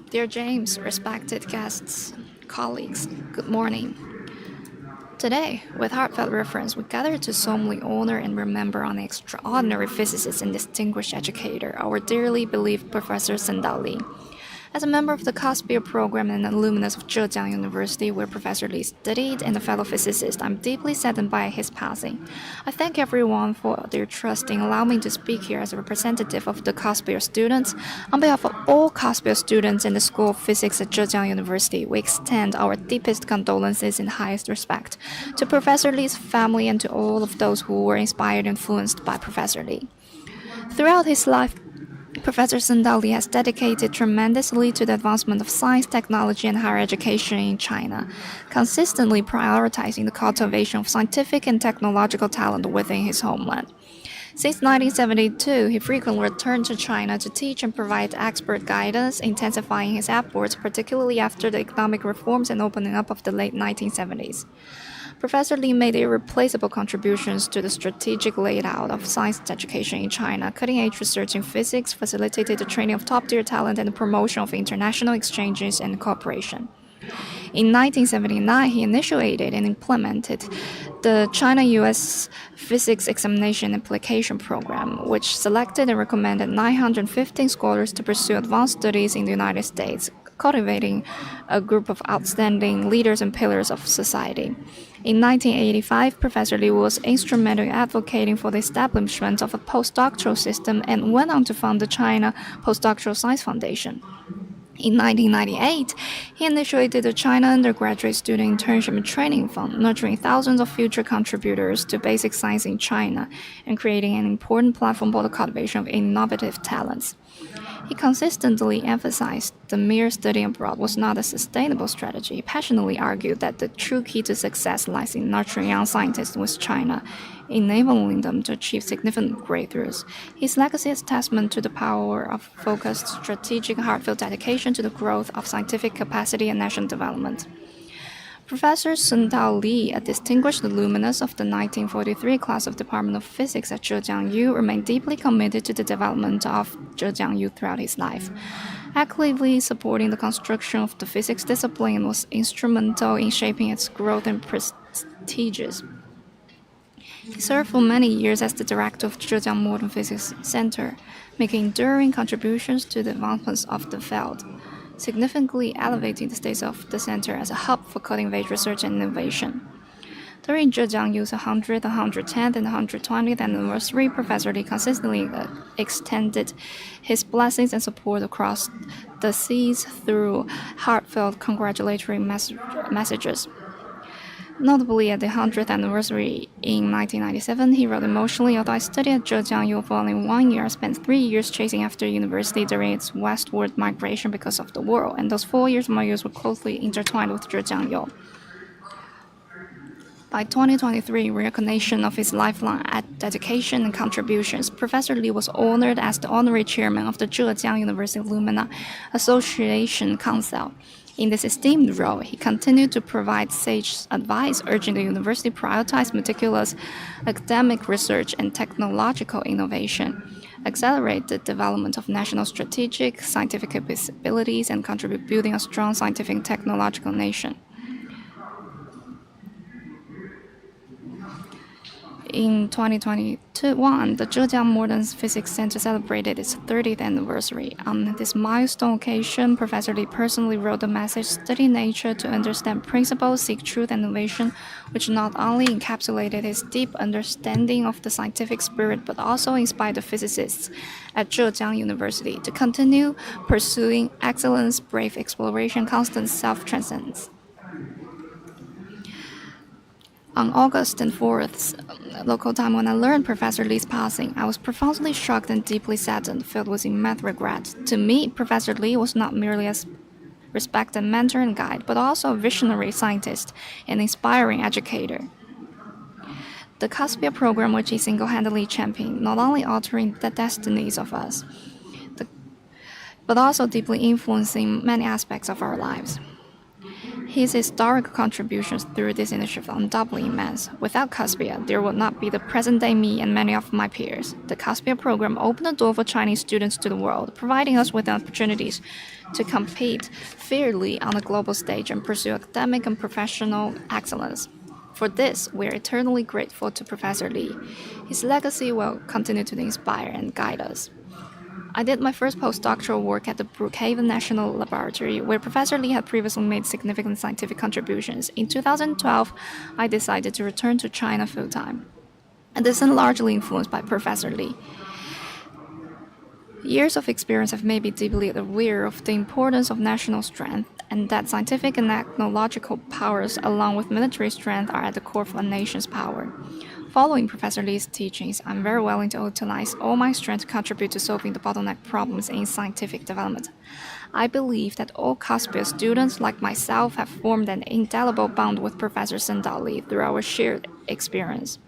Dear James, respected guests, colleagues, good morning. Today, with heartfelt reverence, we gather to solemnly honor and remember an extraordinary physicist and distinguished educator, our dearly beloved Professor Tsung-Dao Lee. As a member of the Caspia program and an alumnus of Zhejiang University, where Professor Lee studied, and a fellow physicist, I'm deeply saddened by his passing. I thank everyone for their trust in allowing me to speak here as a representative of the Caspia students. On behalf of all Caspia students in the School of Physics at Zhejiang University, we extend our deepest condolences and highest respect to Professor Lee's family and to all of those who were inspired and influenced by Professor Lee. Throughout his life, Professor Tsung-Dao Lee has dedicated tremendously to the advancement of science, technology, and higher education in China, consistently prioritizing the cultivation of scientific and technological talent within his homeland. Since 1972, he frequently returned to China to teach and provide expert guidance, intensifying his efforts, particularly after the economic reforms and opening up of the late 1970s. Professor Lee made irreplaceable contributions to the strategic layout of science education in China, cutting-edge research in physics, facilitated the training of top-tier talent and the promotion of international exchanges and cooperation. In 1979, he initiated and implemented the China-US Physics Examination Application Program, which selected and recommended 915 scholars to pursue advanced studies in the United States, cultivating a group of outstanding leaders and pillars of society. In 1985, Professor Lee was instrumental in advocating for the establishment of a postdoctoral system and went on to found the China Postdoctoral Science Foundation. In 1998, he initiated the China Undergraduate Student Internship and Training Fund, nurturing thousands of future contributors to basic science in China and creating an important platform for the cultivation of innovative talents. He consistently emphasized the mere study abroad was not a sustainable strategy. He passionately argued that the true key to success lies in nurturing young scientists with China, enabling them to achieve significant breakthroughs. His legacy is testament to the power of focused, strategic, heartfelt dedication to the growth of scientific capacity and national development. Professor Tsung-Dao Lee, a distinguished alumnus of the 1943 class of Department of Physics at Zhejiang U, remained deeply committed to the development of Zhejiang U throughout his life. Actively supporting the construction of the physics discipline was instrumental in shaping its growth and prestigious. He served for many years as the director of Zhejiang Modern Physics Center, making enduring contributions to the advancements of the field, significantly elevating the status of the center as a hub for cutting-edge research and innovation. During Zhejiang U's 100th, 110th, and 120th anniversary, Professor Lee consistently extended his blessings and support across the seas through heartfelt congratulatory messages. Notably, at the 100th anniversary in 1997, he wrote emotionally, "Although I studied at Zhejiang U for only 1 year, I spent 3 years chasing after university during its westward migration because of the war, and those 4 years of my years were closely intertwined with Zhejiang U." By 2023, recognition of his lifelong dedication and contributions, Professor Lee was honored as the honorary chairman of the Zhejiang University Alumni Association Council. In this esteemed role, he continued to provide sage advice, urging the university to prioritize meticulous academic research and technological innovation, accelerate the development of national strategic scientific capabilities, and contribute building a strong scientific and technological nation. In 2021, the Zhejiang Modern Physics Center celebrated its 30th anniversary. On this milestone occasion, Professor Lee personally wrote the message, "Study nature to understand principles, seek truth and innovation," which not only encapsulated his deep understanding of the scientific spirit, but also inspired the physicists at Zhejiang University to continue pursuing excellence, brave exploration, constant self-transcendence. On August 4th, local time, when I learned Professor Lee's passing, I was profoundly shocked and deeply saddened, filled with immense regret. To me, Professor Lee was not merely a respected mentor and guide, but also a visionary scientist and inspiring educator. The Caspia program, which he single-handedly championed, not only altering the destinies of us, but also deeply influencing many aspects of our lives. His historic contributions through this initiative are undoubtedly immense. Without Caspia, there would not be the present-day me and many of my peers. The Caspia program opened the door for Chinese students to the world, providing us with opportunities to compete fairly on the global stage and pursue academic and professional excellence. For this, we are eternally grateful to Professor Lee. His legacy will continue to inspire and guide us. I did my first postdoctoral work at the Brookhaven National Laboratory, where Professor Lee had previously made significant scientific contributions. In 2012, I decided to return to China full-time, and this is largely influenced by Professor Lee. Years of experience have made me deeply aware of the importance of national strength, and that scientific and technological powers, along with military strength, are at the core of a nation's power. Following Professor Lee's teachings, I'm very willing to utilize all my strength to contribute to solving the bottleneck problems in scientific development. I believe that all Caspia students, like myself, have formed an indelible bond with Professor Tsung-Dao Lee through our shared experience.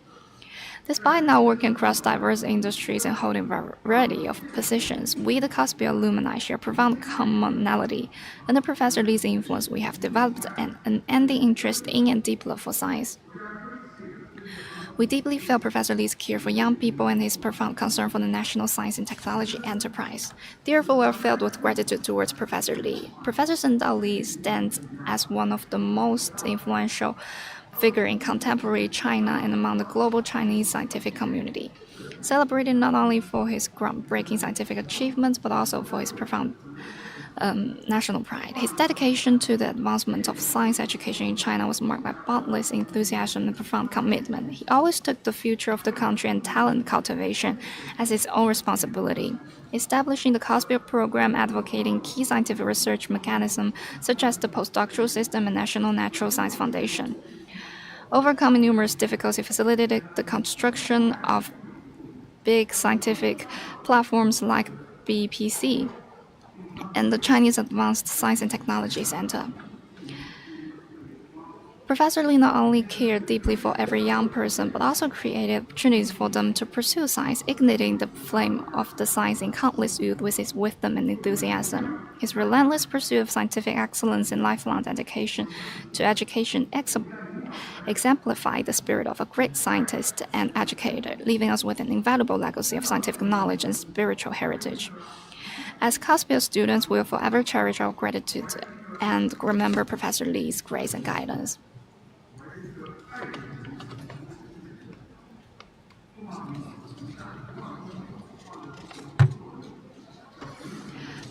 Despite now working across diverse industries and holding a variety of positions, we, the Caspia alumni, share profound commonality. Under Professor Lee's influence, we have developed an unending interest in and deep love for science. We deeply feel Professor Lee's care for young people and his profound concern for the national science and technology enterprise. Therefore, we are filled with gratitude towards Professor Lee. Professor Tsung-Dao Lee stands as one of the most influential figures in contemporary China and among the global Chinese scientific community, celebrated not only for his groundbreaking scientific achievements, but also for his profound national pride. His dedication to the advancement of science education in China was marked by boundless enthusiasm and profound commitment. He always took the future of the country and talent cultivation as his own responsibility, establishing the Caspia program, advocating key scientific research mechanisms such as the postdoctoral system and National Natural Science Foundation. Overcoming numerous difficulties, facilitated the construction of big scientific platforms like BPC and the Chinese Advanced Science and Technology Center. Professor Lee not only cared deeply for every young person, but also created opportunities for them to pursue science, igniting the flame of the science in countless youth with his wisdom and enthusiasm. His relentless pursuit of scientific excellence and lifelong dedication to education exemplified the spirit of a great scientist and educator, leaving us with an invaluable legacy of scientific knowledge and spiritual heritage. As Caspia students, we will forever cherish our gratitude and remember Professor Lee's grace and guidance.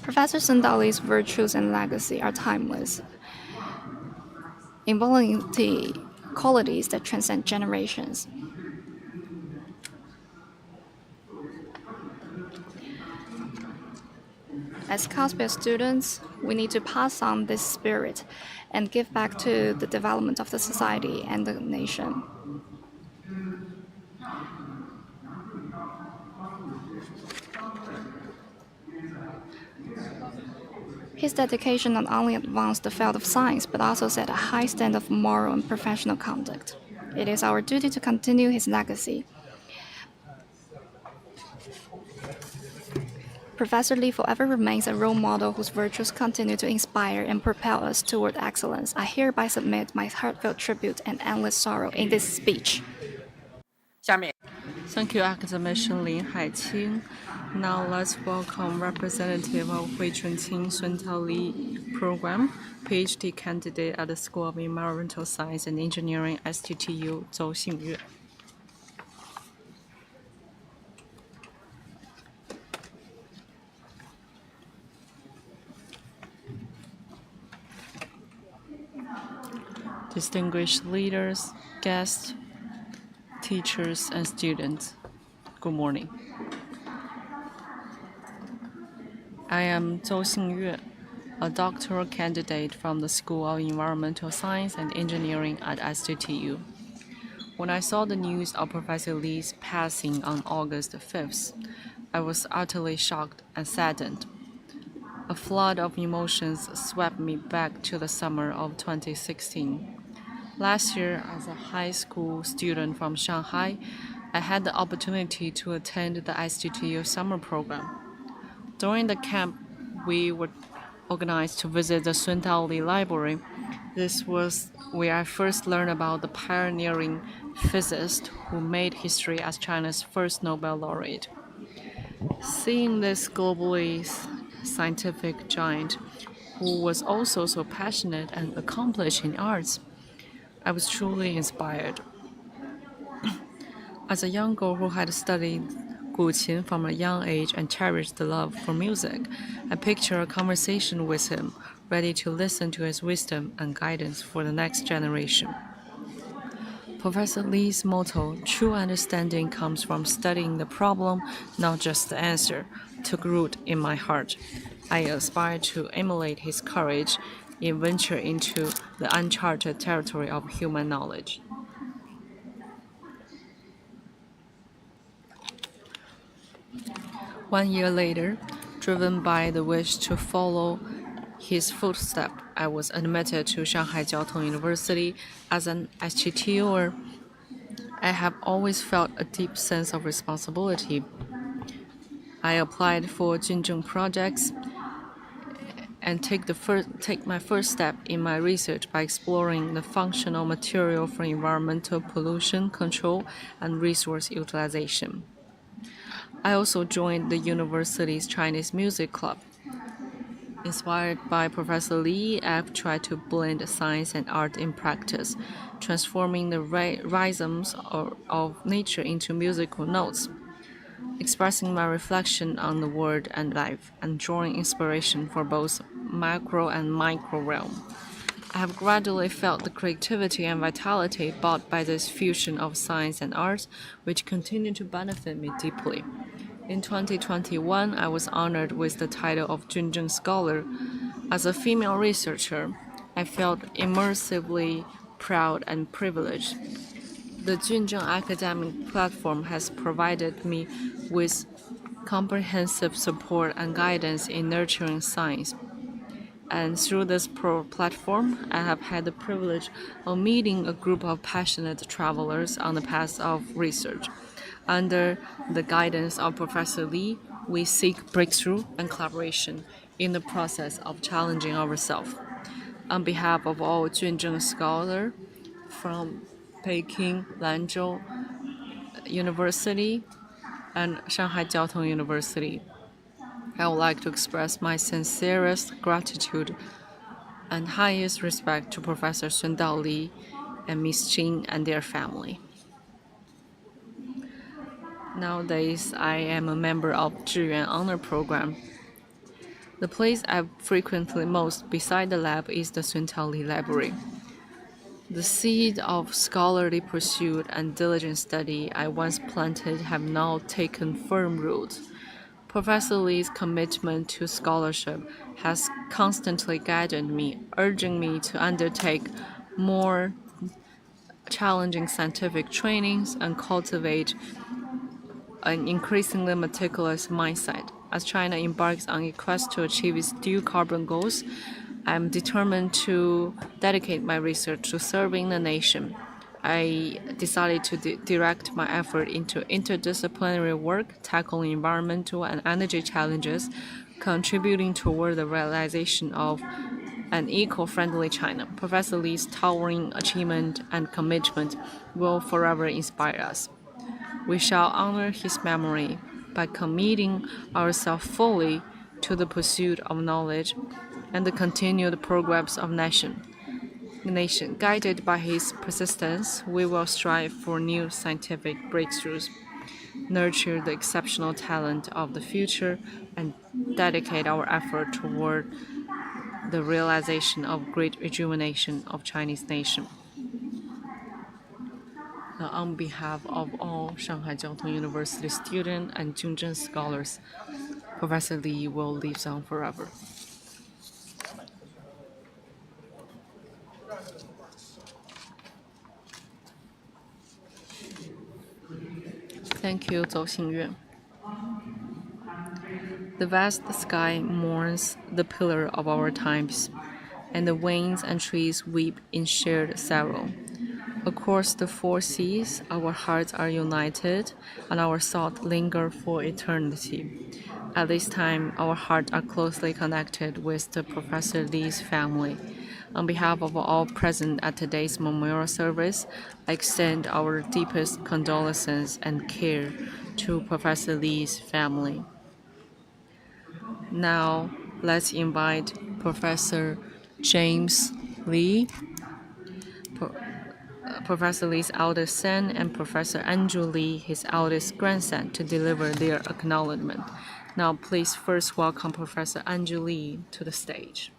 Professor Tsung-Dao Lee's virtues and legacy are timeless. Inviolability, qualities that transcend generations. As Cosplay students, we need to pass on this spirit and give back to the development of the society and the nation. His dedication not only advanced the field of science, but also set a high standard of moral and professional conduct. It is our duty to continue his legacy. Professor Lee forever remains a role model whose virtues continue to inspire and propel us toward excellence. I hereby submit my heartfelt tribute and endless sorrow in this speech. Thank you, Academician Lin Haiqing. Now let's welcome representative of Hui-Chun-Qing Tsung-Dao Lee program, PhD candidate at the School of Environmental Science and Engineering, SJTU, Zhou Xingyue. Distinguished leaders, guests, teachers, and students, good morning. I am Zhou Xingyue, a doctoral candidate from the School of Environmental Science and Engineering at SJTU. When I saw the news of Professor Lee's passing on August 5th, I was utterly shocked and saddened. A flood of emotions swept me back to the summer of 2016. Last year, as a high school student from Shanghai, I had the opportunity to attend the SJTU summer program. During the camp, we were organized to visit the Tsung-Dao Lee Library. This was where I first learned about the pioneering physicist who made history as China's first Nobel Laureate. Seeing this globally scientific giant, who was also so passionate and accomplished in arts, I was truly inspired. As a young girl who had studied Guqin from a young age and cherished the love for music, I picture a conversation with him, ready to listen to his wisdom and guidance for the next generation. Professor Lee's motto, "True understanding comes from studying the problem, not just the answer," took root in my heart. I aspire to emulate his courage and venture into the uncharted territory of human knowledge. One year later, driven by the wish to follow his footsteps, I was admitted to Shanghai Jiao Tong University as an SJTUer. I have always felt a deep sense of responsibility. I applied for Junzhong projects and take my first step in my research by exploring the functional material for environmental pollution control and resource utilization. I also joined the university's Chinese music club. Inspired by Professor Lee, I've tried to blend science and art in practice, transforming the rhythms of nature into musical notes, expressing my reflection on the world and life, and drawing inspiration for both macro and micro realm. I have gradually felt the creativity and vitality brought by this fusion of science and art, which continue to benefit me deeply. In 2021, I was honored with the title of Junzhong Scholar. As a female researcher, I felt immersively proud and privileged. The Zhejiang academic platform has provided me with comprehensive support and guidance in nurturing science. And through this platform, I have had the privilege of meeting a group of passionate travelers on the path of research. Under the guidance of Professor Lee, we seek breakthrough and collaboration in the process of challenging ourselves. On behalf of all Junzhong scholars from Peking, Lanzhou University, and Shanghai Jiao Tong University, I would like to express my sincerest gratitude and highest respect to Professor Tsung-Dao Lee and Ms. Jing and their family. Nowadays, I am a member of Zhiyuan Honor Program. The place I frequently most beside the lab is the Tsung-Dao Lee Library. The seed of scholarly pursuit and diligent study I once planted have now taken firm root. Professor Lee's commitment to scholarship has constantly guided me, urging me to undertake more challenging scientific trainings and cultivate an increasingly meticulous mindset. As China embarks on a quest to achieve its dual carbon goals, I am determined to dedicate my research to serving the nation. I decided to direct my effort into interdisciplinary work, tackling environmental and energy challenges, contributing toward the realization of an eco-friendly China. Professor Lee's towering achievement and commitment will forever inspire us. We shall honor his memory by committing ourselves fully to the pursuit of knowledge and the continued progress of nation. Guided by his persistence, we will strive for new scientific breakthroughs, nurture the exceptional talent of the future, and dedicate our effort toward the realization of great rejuvenation of Chinese nation. On behalf of all Shanghai Jiao Tong University students and Junzhen scholars, Professor Lee will live on forever. Thank you, Zhou Xingyue. The vast sky mourns the pillar of our times, and the winds and trees weep in shared sorrow. Across the four seas, our hearts are united, and our thoughts linger for eternity. At this time, our hearts are closely connected with the Professor Lee's family. On behalf of all present at today's memorial service, I extend our deepest condolences and care to Professor Lee's family. Now, let's invite Professor James Lee, Professor Lee's eldest son, and Professor Andrew Lee, his eldest grandson, to deliver their acknowledgement. Now, please first welcome Professor Andrew Lee to the stage.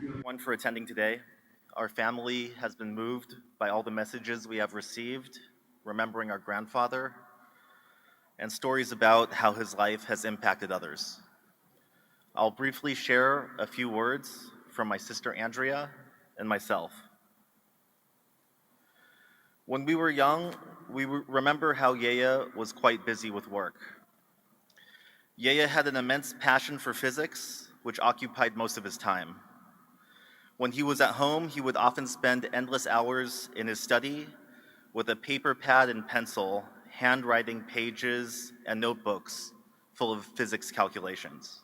Everyone for attending today. Our family has been moved by all the messages we have received, remembering our grandfather, and stories about how his life has impacted others. I'll briefly share a few words from my sister Andrea and myself. When we were young, we remember how Yaya was quite busy with work. Yaya had an immense passion for physics, which occupied most of his time. When he was at home, he would often spend endless hours in his study with a paper pad and pencil, handwriting pages and notebooks full of physics calculations.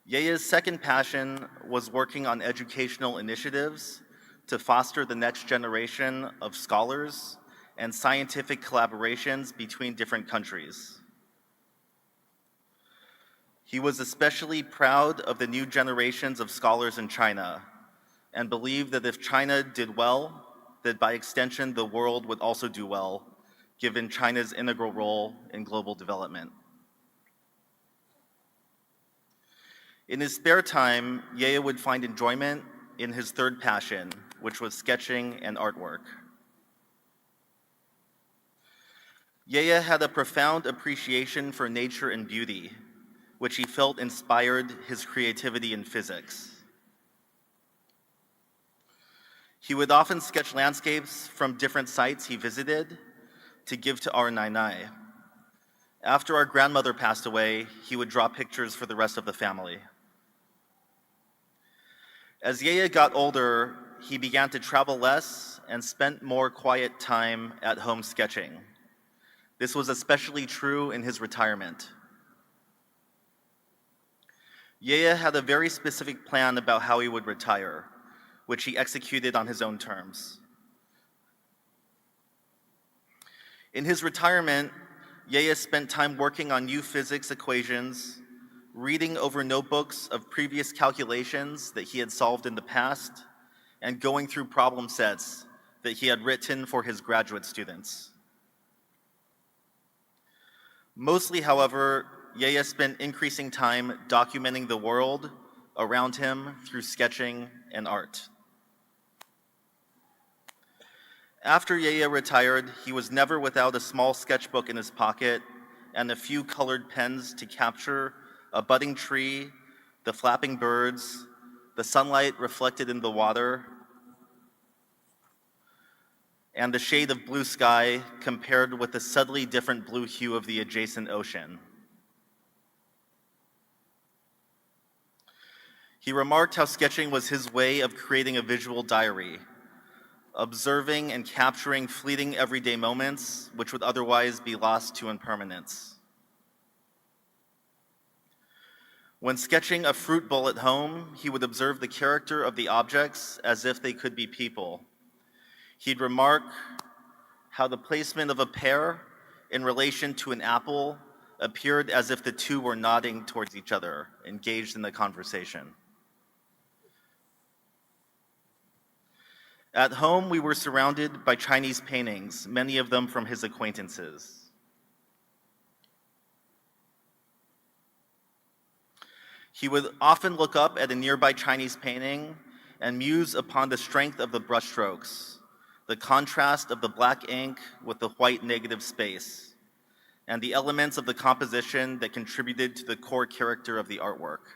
Yaya's second passion was working on educational initiatives to foster the next generation of scholars and scientific collaborations between different countries. He was especially proud of the new generations of scholars in China and believed that if China did well, that by extension the world would also do well, given China's integral role in global development. In his spare time, Yaya would find enjoyment in his third passion, which was sketching and artwork. Yaya had a profound appreciation for nature and beauty, which he felt inspired his creativity in physics. He would often sketch landscapes from different sites he visited to give to our Nainai. After our grandmother passed away, he would draw pictures for the rest of the family. As Yaya got older, he began to travel less and spent more quiet time at home sketching. This was especially true in his retirement. Yaya had a very specific plan about how he would retire, which he executed on his own terms. In his retirement, Yaya spent time working on new physics equations, reading over notebooks of previous calculations that he had solved in the past, and going through problem sets that he had written for his graduate students. Mostly, however, Ye spent increasing time documenting the world around him through sketching and art. After Ye retired, he was never without a small sketchbook in his pocket and a few colored pens to capture a budding tree, the flapping birds, the sunlight reflected in the water, and the shade of blue sky compared with the subtly different blue hue of the adjacent ocean. He remarked how sketching was his way of creating a visual diary, observing and capturing fleeting everyday moments which would otherwise be lost to impermanence. When sketching a fruit bowl at home, he would observe the character of the objects as if they could be people. He'd remark how the placement of a pear in relation to an apple appeared as if the two were nodding towards each other, engaged in a conversation. At home, we were surrounded by Chinese paintings, many of them from his acquaintances. He would often look up at a nearby Chinese painting and muse upon the strength of the brushstrokes, the contrast of the black ink with the white negative space, and the elements of the composition that contributed to the core character of the artwork.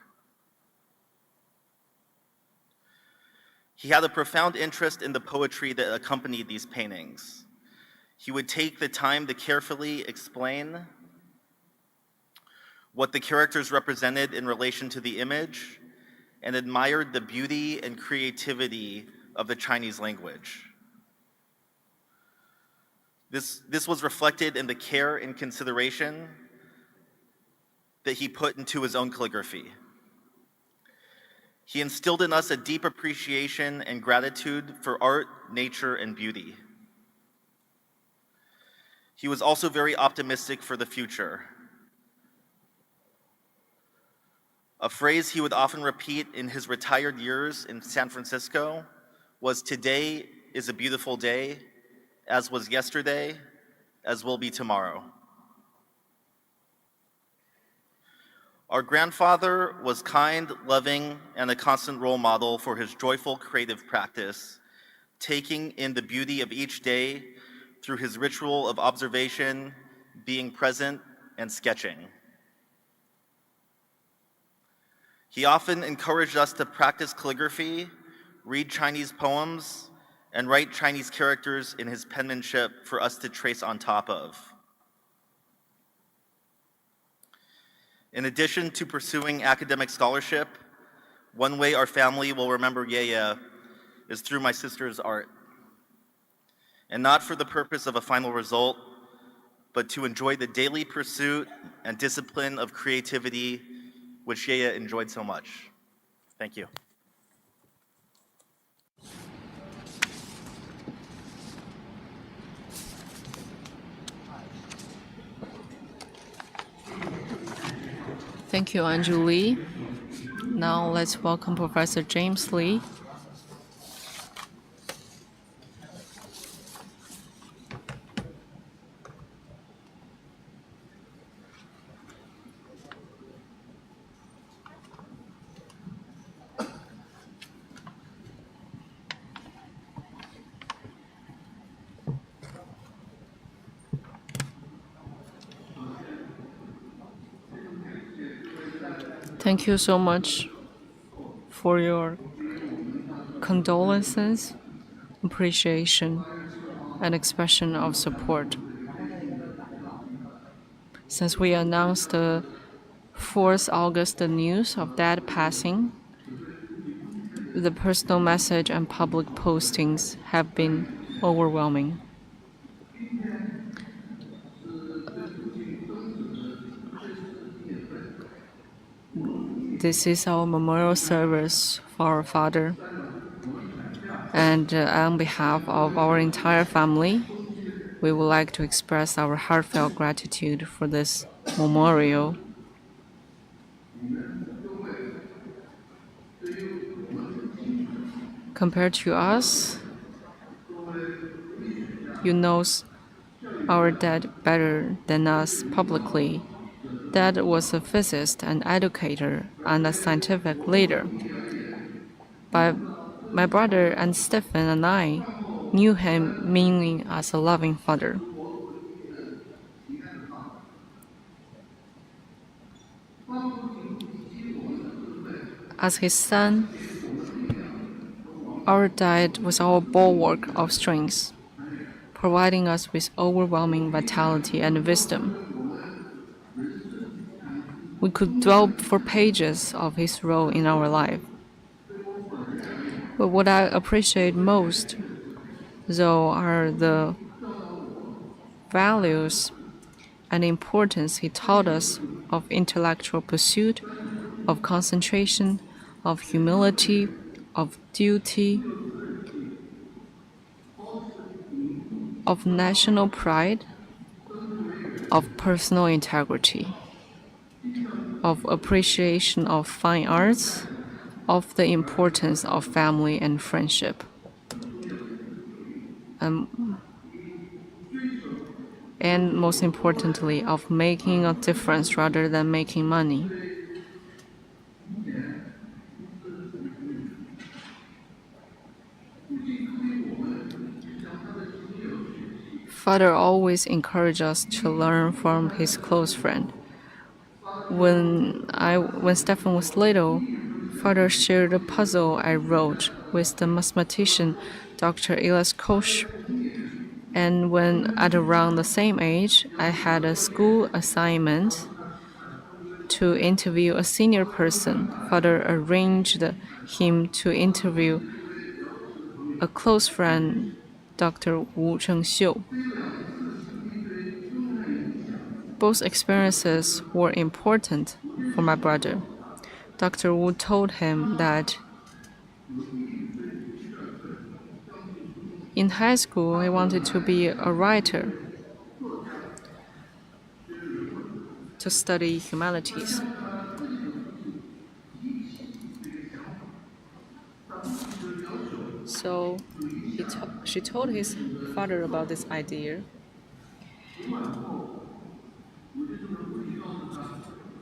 He had a profound interest in the poetry that accompanied these paintings. He would take the time to carefully explain what the characters represented in relation to the image, and admired the beauty and creativity of the Chinese language. This was reflected in the care and consideration that he put into his own calligraphy. He instilled in us a deep appreciation and gratitude for art, nature, and beauty. He was also very optimistic for the future. A phrase he would often repeat in his retired years in San Francisco was, "Today is a beautiful day, as was yesterday, as will be tomorrow." Our grandfather was kind, loving, and a constant role model for his joyful creative practice, taking in the beauty of each day through his ritual of observation, being present, and sketching. He often encouraged us to practice calligraphy, read Chinese poems, and write Chinese characters in his penmanship for us to trace on top of. In addition to pursuing academic scholarship, one way our family will remember Ye is through my sister's art. And not for the purpose of a final result, but to enjoy the daily pursuit and discipline of creativity which Ye enjoyed so much. Thank you. Thank you, Andrew Lee. Now let's welcome Professor James Lee. Thank you so much for your condolences, appreciation, and expression of support. Since we announced the 4th August news of Dad passing, the personal message and public postings have been overwhelming. This is our memorial service for our father. And on behalf of our entire family, we would like to express our heartfelt gratitude for this memorial. Compared to us, you know our dad better than us publicly. Dad was a physicist, an educator, and a scientific leader. But my brother and Stephen and I knew him mainly as a loving father. As his son, our dad was our bulwark of strength, providing us with overwhelming vitality and wisdom. We could dwell for pages of his role in our life. But what I appreciate most, though, are the values and importance he taught us of intellectual pursuit, of concentration, of humility, of duty, of national pride, of personal integrity, of appreciation of fine arts, of the importance of family and friendship. And most importantly, of making a difference rather than making money. Father always encouraged us to learn from his close friend. When Stephen was little, Father shared a puzzle I wrote with the mathematician Dr. Elias Koch. And when at around the same age, I had a school assignment to interview a senior person. Father arranged him to interview a close friend, Dr. Wu Chengxiu. Both experiences were important for my brother. Dr. Wu told him that in high school he wanted to be a writer, to study humanities. So she told his father about this idea.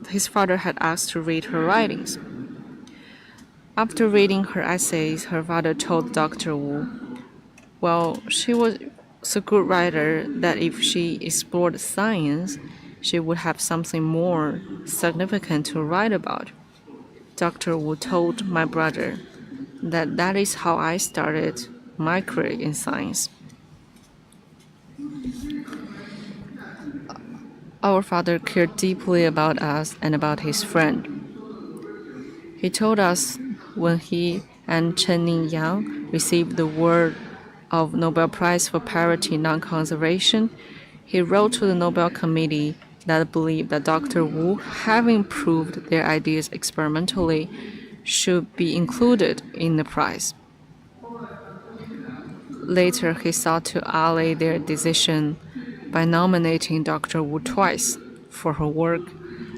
His father had asked to read her writings. After reading her essays, her father told Dr. Wu, well, she was a good writer that if she explored science, she would have something more significant to write about. Dr. Wu told my brother that is how I started my career in science. Our father cared deeply about us and about his friend. He told us when he and Chen Yang received the award of Nobel Prize for Parity Non-Conservation, he wrote to the Nobel Committee that believed that Dr. Wu, having proved their ideas experimentally, should be included in the prize. Later, he sought to allay their decision by nominating Dr. Wu twice for her work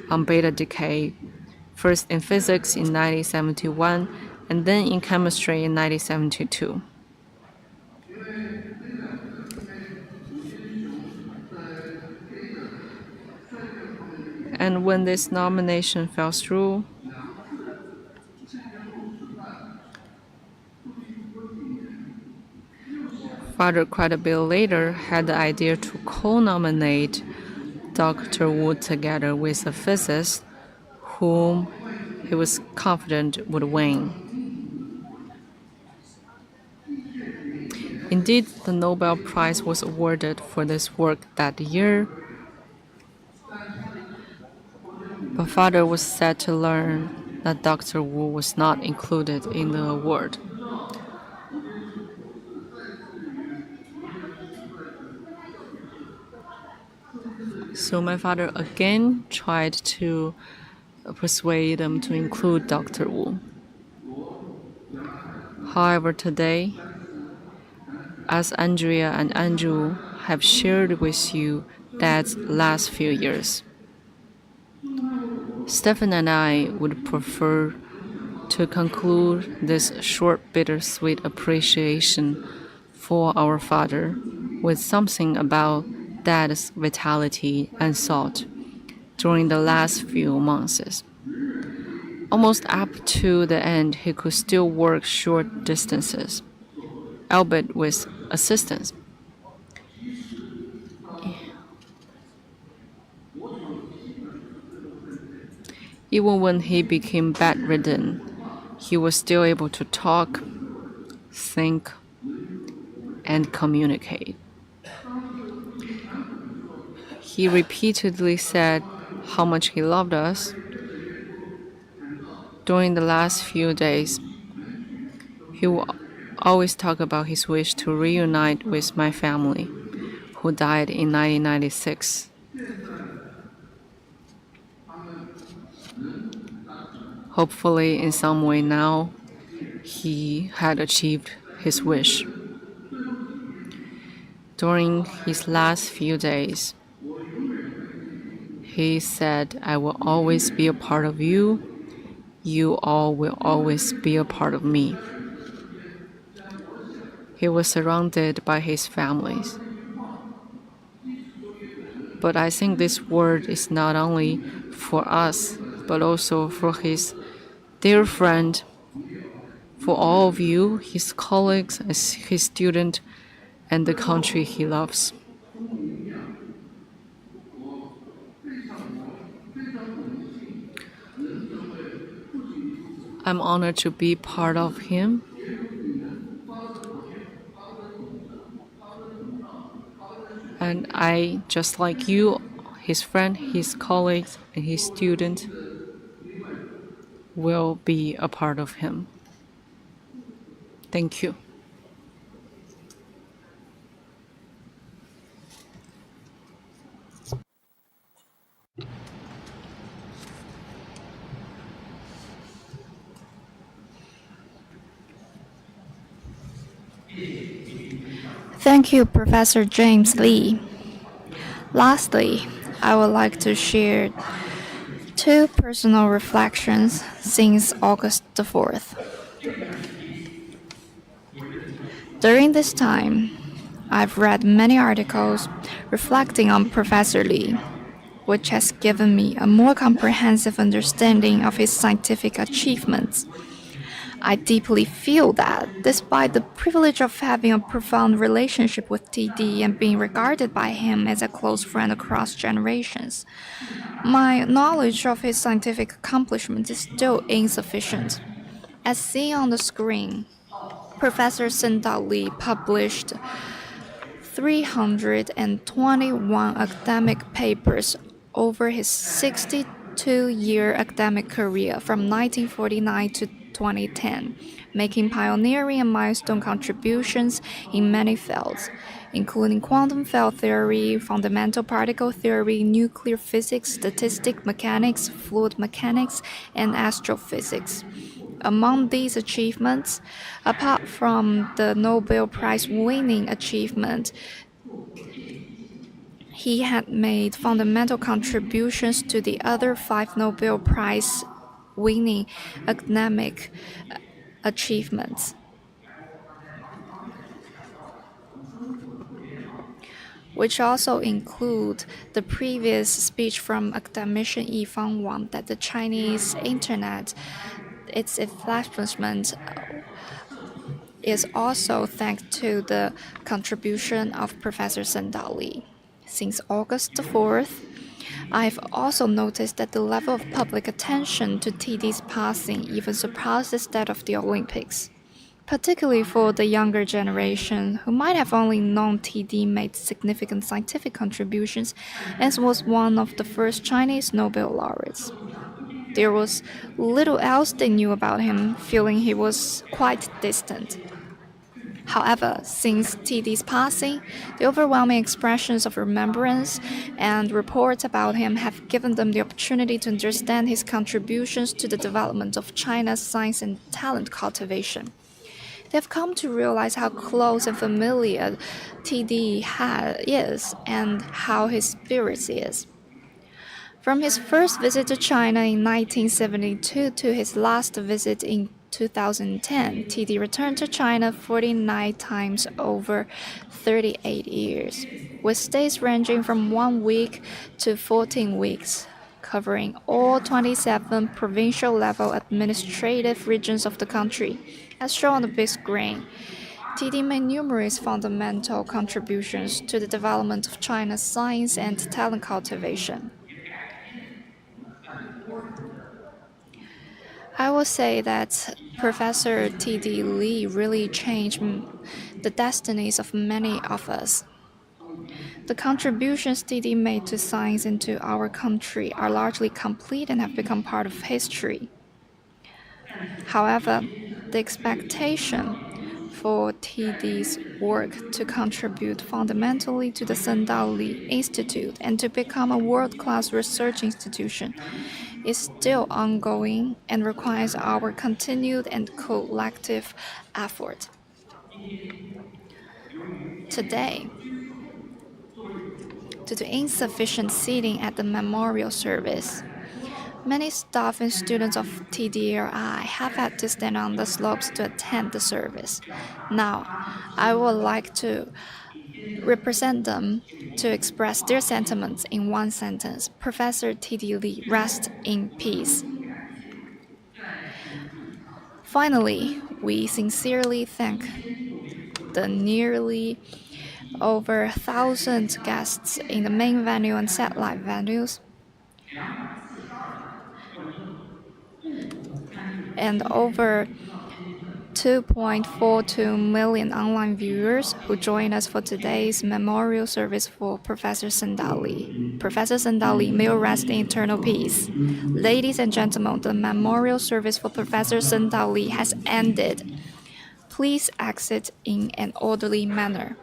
on beta decay, first in physics in 1971 and then in chemistry in 1972. And when this nomination fell through, Father quite a bit later had the idea to co-nominate Dr. Wu together with a physicist whom he was confident would win. Indeed, the Nobel Prize was awarded for this work that year, but Father was sad to learn that Dr. Wu was not included in the award. So my father again tried to persuade them to include Dr. Wu. However, today, as Andrea and Andrew have shared with you Dad's last few years, Stephen and I would prefer to conclude this short bittersweet appreciation for our father with something about Dad's vitality and thought during the last few months. Almost up to the end, he could still work short distances, albeit with assistance. Even when he became bedridden, he was still able to talk, think, and communicate. He repeatedly said how much he loved us. During the last few days, he would always talk about his wish to reunite with my family, who died in 1996. Hopefully, in some way now, he had achieved his wish. During his last few days, he said, "I will always be a part of you. You all will always be a part of me." He was surrounded by his families. But I think this word is not only for us, but also for his dear friend, for all of you, his colleagues, his student, and the country he loves. I'm honored to be part of him. And I, just like you, his friend, his colleagues, and his student, will be a part of him. Thank you. Thank you, Professor James Lee. Lastly, I would like to share two personal reflections since August the 4th. During this time, I've read many articles reflecting on Professor Lee, which has given me a more comprehensive understanding of his scientific achievements. I deeply feel that, despite the privilege of having a profound relationship with TD and being regarded by him as a close friend across generations, my knowledge of his scientific accomplishments is still insufficient. As seen on the screen, Professor Tsung-Dao Lee published 321 academic papers over his 62-year academic career from 1949 to 2010, making pioneering and milestone contributions in many fields, including quantum field theory, fundamental particle theory, nuclear physics, statistics mechanics, fluid mechanics, and astrophysics. Among these achievements, apart from the Nobel Prize-winning achievement, he had made fundamental contributions to the other 5 Nobel Prize-winning academic achievements, which also include the previous speech from academician Yifang Wang that the Chinese internet, its establishment, is also thanks to the contribution of Professor Tsung-Dao Lee. Since August the 4th, I've also noticed that the level of public attention to TD's passing even surpasses that of the Olympics, particularly for the younger generation who might have only known TD made significant scientific contributions and was one of the first Chinese Nobel laureates. There was little else they knew about him, feeling he was quite distant. However, since TD's passing, the overwhelming expressions of remembrance and reports about him have given them the opportunity to understand his contributions to the development of China's science and talent cultivation. They have come to realize how close and familiar TD is and how his spirit is. From his first visit to China in 1972 to his last visit in 2010, TD returned to China 49 times over 38 years, with stays ranging from 1 week to 14 weeks, covering all 27 provincial-level administrative regions of the country, as shown on the big screen. TD made numerous fundamental contributions to the development of China's science and talent cultivation. I will say that Professor T.D. Lee really changed the destinies of many of us. The contributions T.D. made to science and to our country are largely complete and have become part of history. However, the expectation for TD's work to contribute fundamentally to the Tsung-Dao Lee Institute and to become a world-class research institution is still ongoing and requires our continued and collective effort. Today, due to insufficient seating at the memorial service, many staff and students of TDLI have had to stand on the slopes to attend the service. Now, I would like to represent them to express their sentiments in one sentence. Professor T.D. Lee, rest in peace. Finally, we sincerely thank the nearly over 1,000 guests in the main venue and satellite venues, and over 2.42 million online viewers who join us for today's memorial service for Professor Tsung-Dao Lee. Professor Tsung-Dao Lee, may you rest in eternal peace. Ladies and gentlemen, the memorial service for Professor Tsung-Dao Lee has ended. Please exit in an orderly manner.